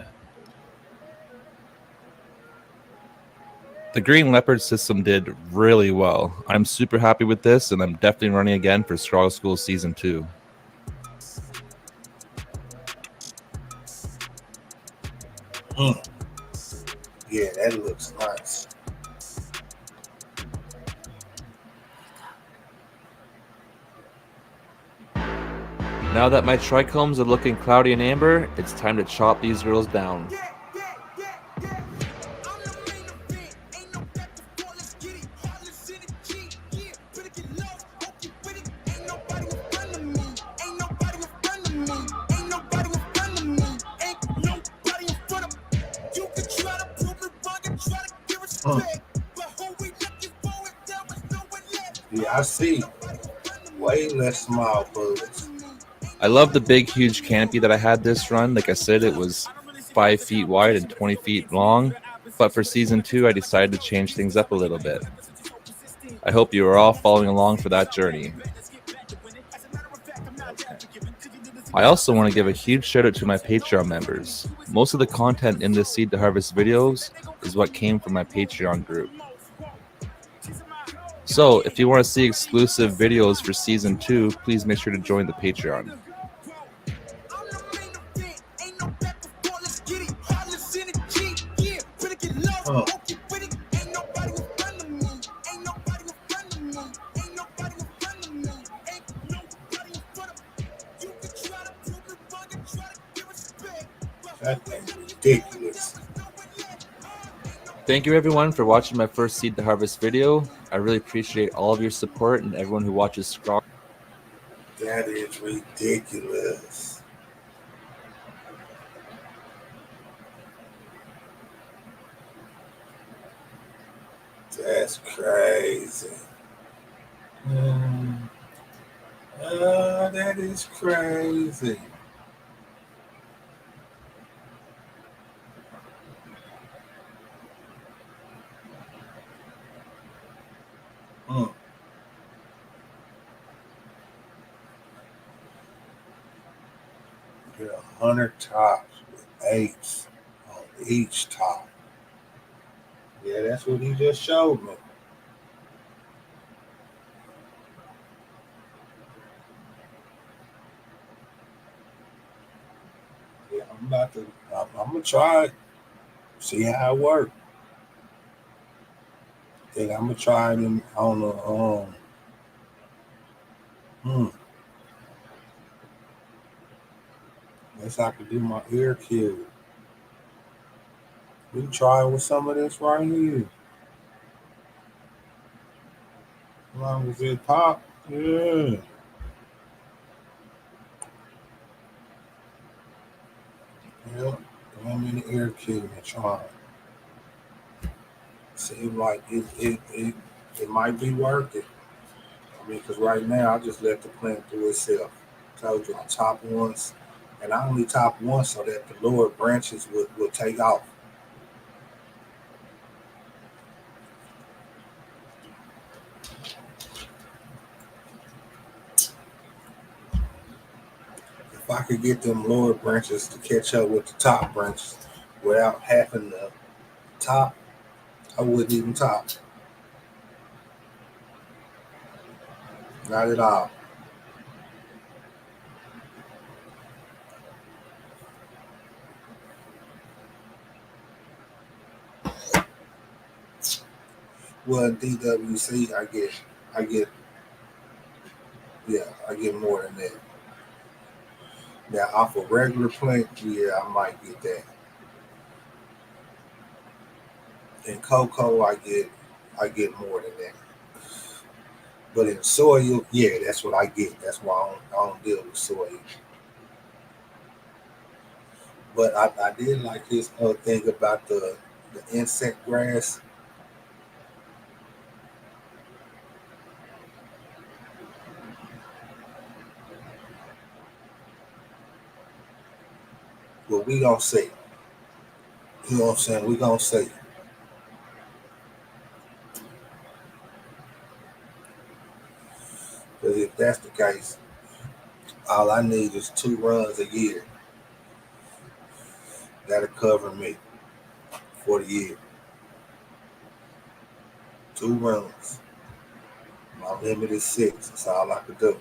The Green Leopard system did really well. I'm super happy with this, and I'm definitely running again for Strog School Season 2. Yeah, that looks nice. Now that my trichomes are looking cloudy and amber, it's time to chop these girls down. Yeah, I see. Way less small bugs. I love the big, huge canopy that I had this run. Like I said, it was 5 feet wide and 20 feet long. But for Season 2, I decided to change things up a little bit. I hope you are all following along for that journey. I also want to give a huge shout out to my Patreon members. Most of the content in this Seed to Harvest videos is what came from my Patreon group. So if you want to see exclusive videos for Season 2, please make sure to join the Patreon. That's ridiculous. Thank you everyone for watching my first Seed to Harvest video. I really appreciate all of your support and everyone who watches Scrog. That is ridiculous. That's crazy. That is crazy. 100 tops with 8s on each top. Yeah, that's what he just showed me. Yeah, I'm gonna try it, see how it works. Think I'm gonna try it on the guess I could do my ear cube. We try with some of this right here. As long as it pop, yeah. Yep. I'm in the ear cube and try it. Seems like it might be worth it. I mean, because right now I just let the plant do itself. I told you I top once, and I only top once so that the lower branches would take off. If I could get them lower branches to catch up with the top branches without having the top, I wouldn't even top. Not at all. Well, DWC, I get more than that. Now, off a regular plant, yeah, I might get that. In cocoa, I get more than that. But in soil, yeah, that's what I get. That's why I don't deal with soil. But I did like his thing about the insect grass. Well, we gonna see. You know what I'm saying? We gonna see. Because if that's the case, all I need is 2 runs a year. That'll cover me for the year. 2 runs. My limit is 6. That's all I could do.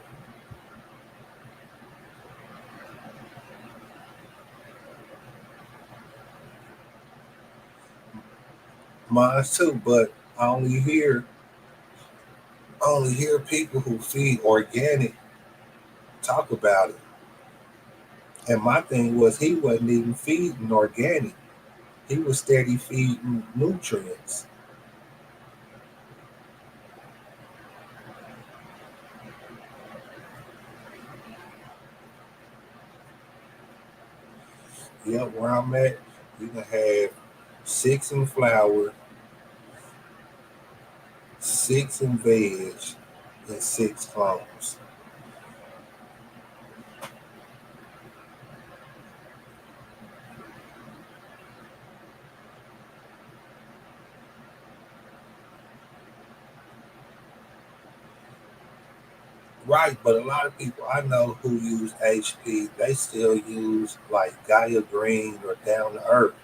Mine too, but I only hear people who feed organic talk about it. And my thing was he wasn't even feeding organic. He was steady feeding nutrients. Yeah, where I'm at, you can have 6 in flour, 6 in veg, and 6 clones. Right, but a lot of people I know who use HP, they still use like Gaia Green or Down to Earth.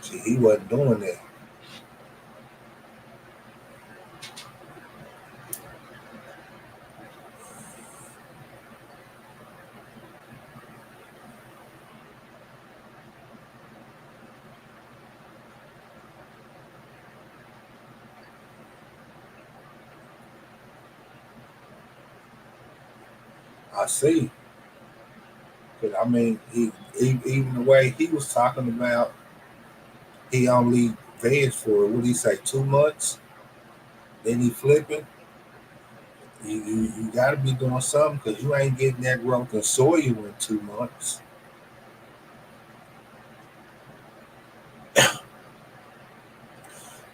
See, he wasn't doing that. I see. But I mean, he even the way he was talking about, he only veg for what did he say, 2 months? Then he flipping. You got to be doing something because you ain't getting that growth in soil in 2 months.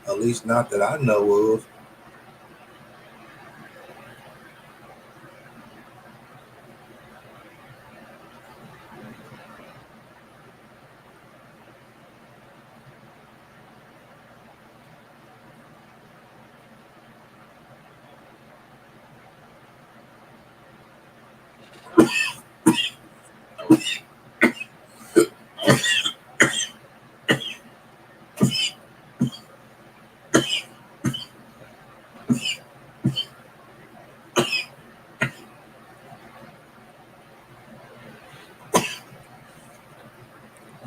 At least not that I know of.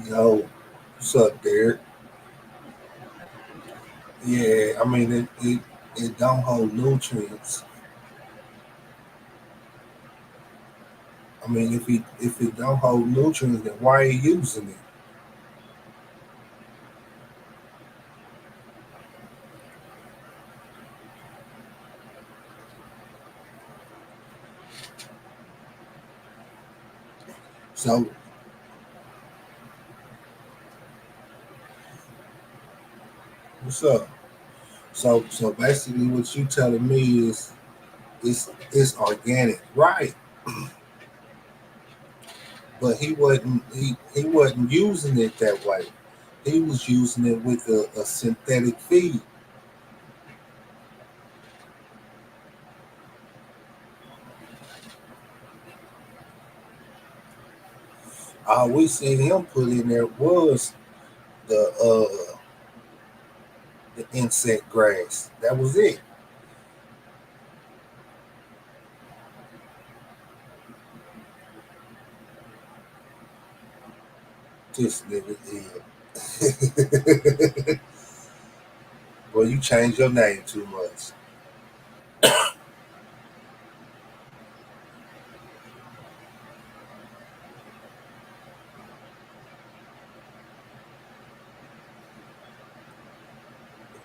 Yo, what's up, Derek? Yeah, I mean it don't hold nutrients. I mean, if it don't hold nutrients, then why are you using it? So what's up? So basically, what you telling me is it's organic, right? But he wasn't using it that way. He was using it with a synthetic feed. All we seen him put in there was the the insect grass. That was it. This nigga is. Well, you changed your name too much.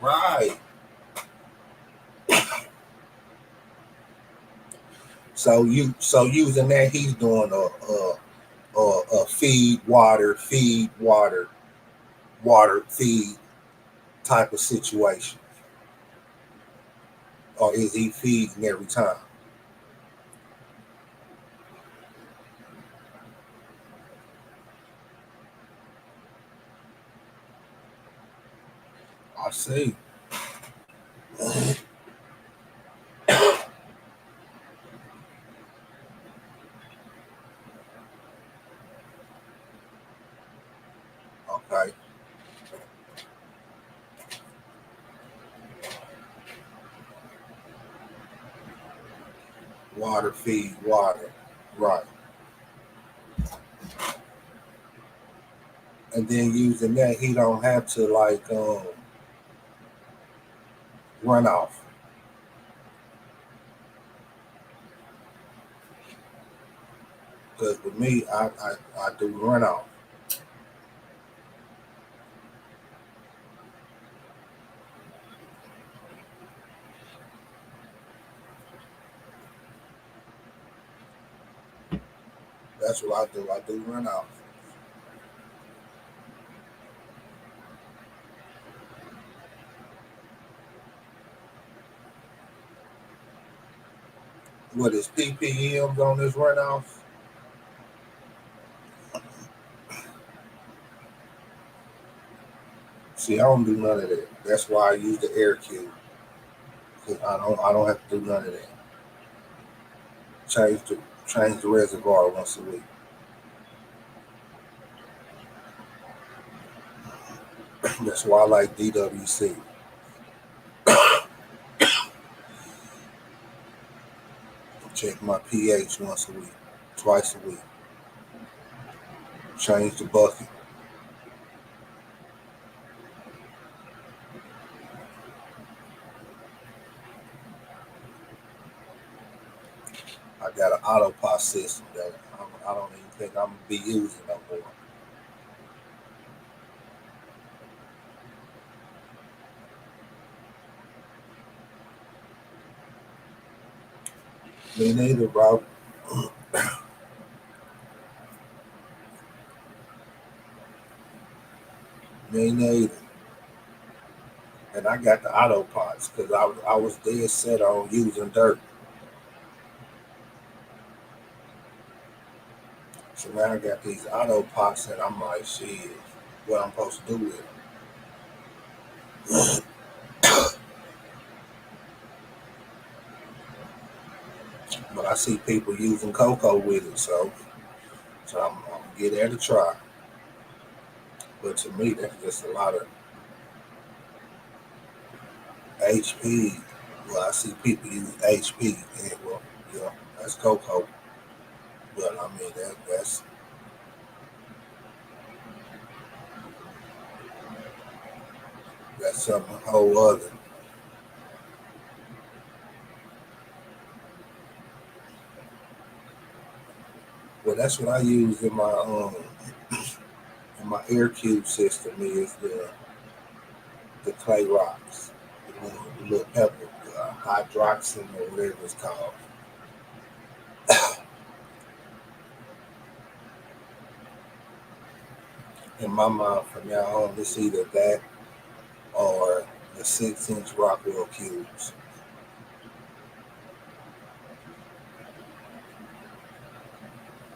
Right. So using that, he's doing a feed water feed type of situation, or is he feeding every time? I see. Okay. Water feed water, right? And then using that, he don't have to like run off. Because with me, I do run off. That's what I do. I do run off. What is ppms on this runoff? See, I don't do none of that. That's why I use the air cube. Cause I don't have to do none of that. Change the reservoir once a week. That's why I like DWC. Check my pH once a week, twice a week. Change the bucket. I got an auto pot system that I don't even think I'm gonna be using no more. Me neither, bro. Me neither. And I got the auto pots because I was dead set on using dirt. So now I got these auto pots and I'm like, shit, what I'm supposed to do with it. But I see people using cocoa with it, so I'm gonna get there to try. But to me, that's just a lot of HP. Well, I see people use HP, and well, yeah, that's cocoa. But I mean that's something whole other. Well, that's what I use in my air cube system is the clay rocks, the little pepper, hydroxin or whatever it's called. In my mind, from now on, it's either that or the 6-inch Rockwell cubes.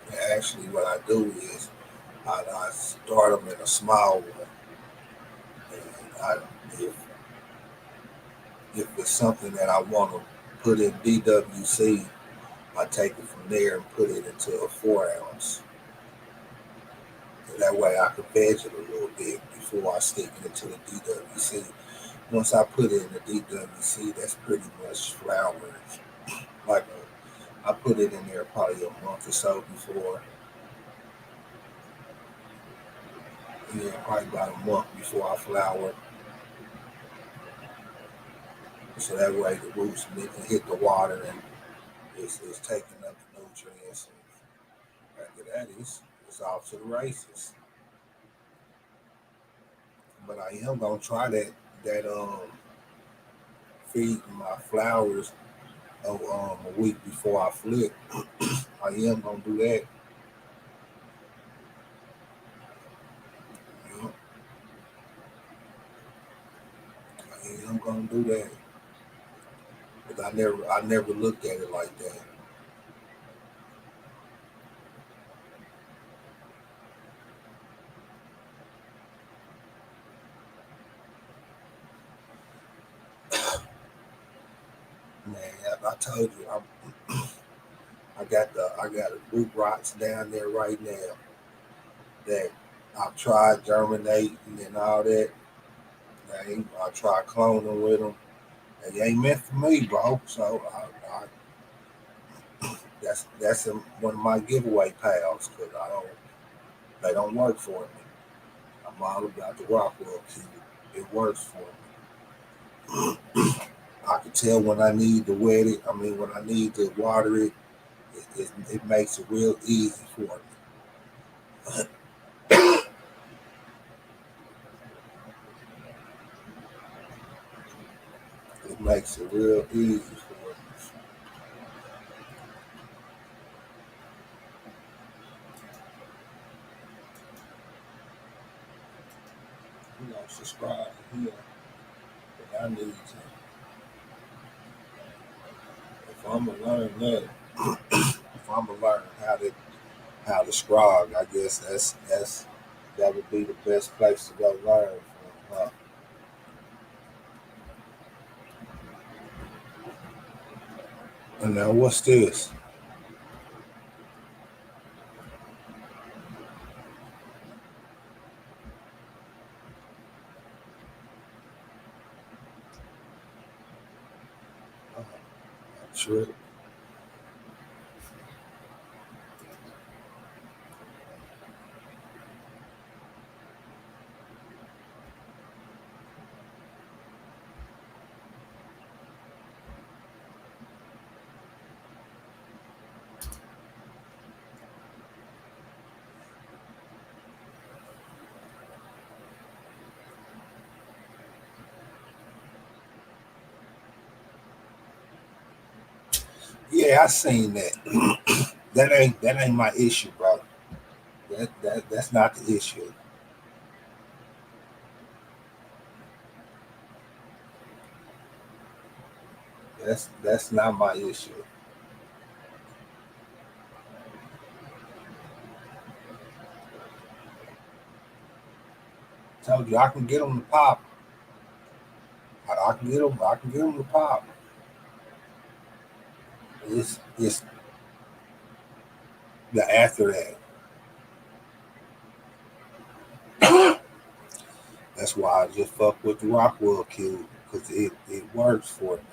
And actually, what I do is I start them in a small one, and if it's something that I want to put in DWC, I take it from there and put it into a 4-ounce. And that way I can veg it a little bit before I stick it into the DWC. Once I put it in the DWC, that's pretty much flour. Like I put it in there probably a month or so before. Yeah, probably about a month before I flour. So that way the roots can hit the water and it's taking up the nutrients. And after that, it's off to the races. But I am gonna try that feed my flowers a week before I flip. I am gonna do that. Yeah. I am gonna do that. But I never looked at it like that. Man, I told you, I got a root rots down there right now that I've tried germinating and all that. I tried cloning with them. They ain't meant for me, bro. So that's one of my giveaway pals because they don't work for me. I'm all about the Rockwell cube. It works for me. I can tell when I need to wet it. I mean, when I need to water it, it makes it real easy for me. It makes it real easy for me. Subscribe here, but I need to. If I'm gonna learn that, if I'm gonna learn how to scrog, I guess that would be the best place to go learn from. Huh? And now what's this? Sure. Yeah, I seen that. that ain't my issue, bro. That's not the issue. That's not my issue. Told you I can get them to pop. I can get them to pop. It's the after that. That's why I just fuck with the Rockwell cube because it works for me.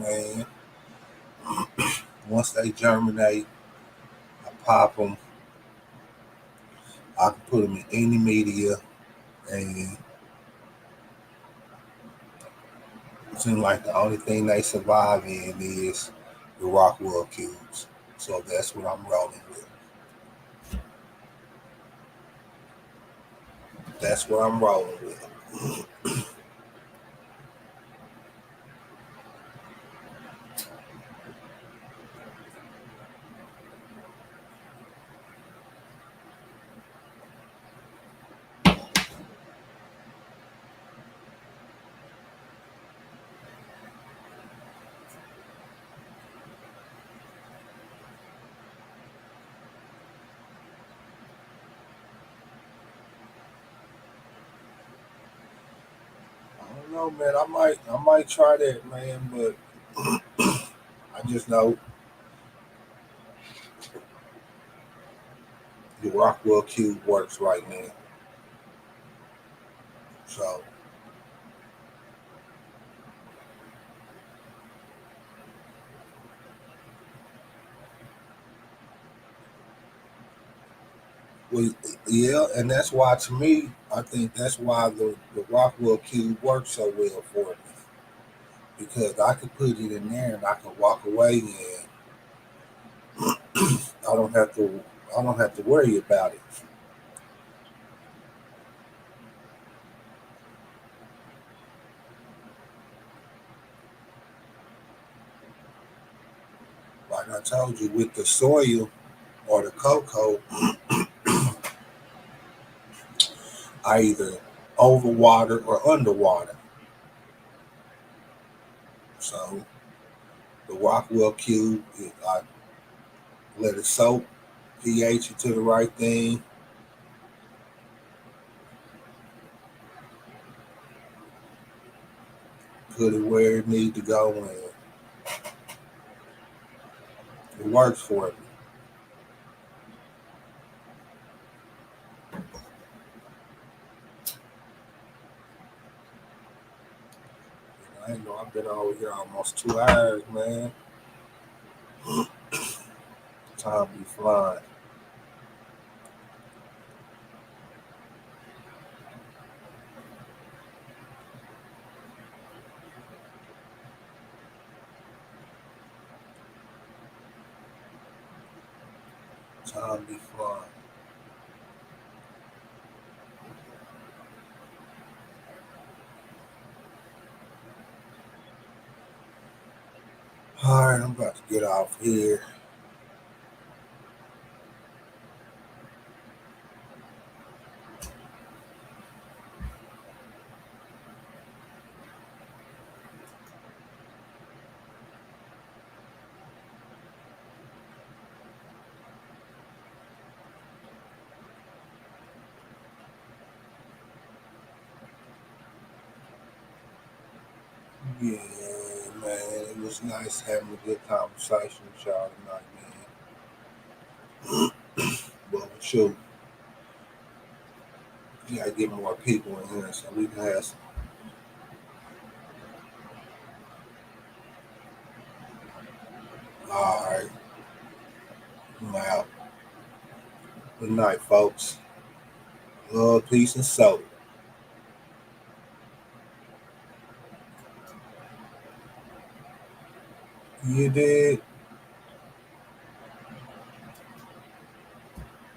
man. Once they germinate, I pop them. I can put them in any media, and it seems like the only thing they survive in is the Rockwell cubes. So that's what I'm rolling with. That's what I'm rolling with. I don't know, man. I might try that, man, but I just know the Rockwell cube works right now. So yeah, and that's why, to me, I think that's why the Rockwell cube works so well for me, because I could put it in there and I can walk away, and I don't have to worry about it. Like I told you, with the soil or the cocoa, I either overwater or underwater. So the Rockwell cube, I let it soak, pH it to the right thing. Put it where it needs to go, and it works for me. I know I've been over here almost 2 hours, man. Time be flying. Time be flying. All right, I'm about to get off here. Yeah, man, it was nice having a good conversation with y'all tonight, man. But shoot, you gotta get more people in here so we can have some. All right, I'm out. Good night, folks. Love, peace, and soul. You did.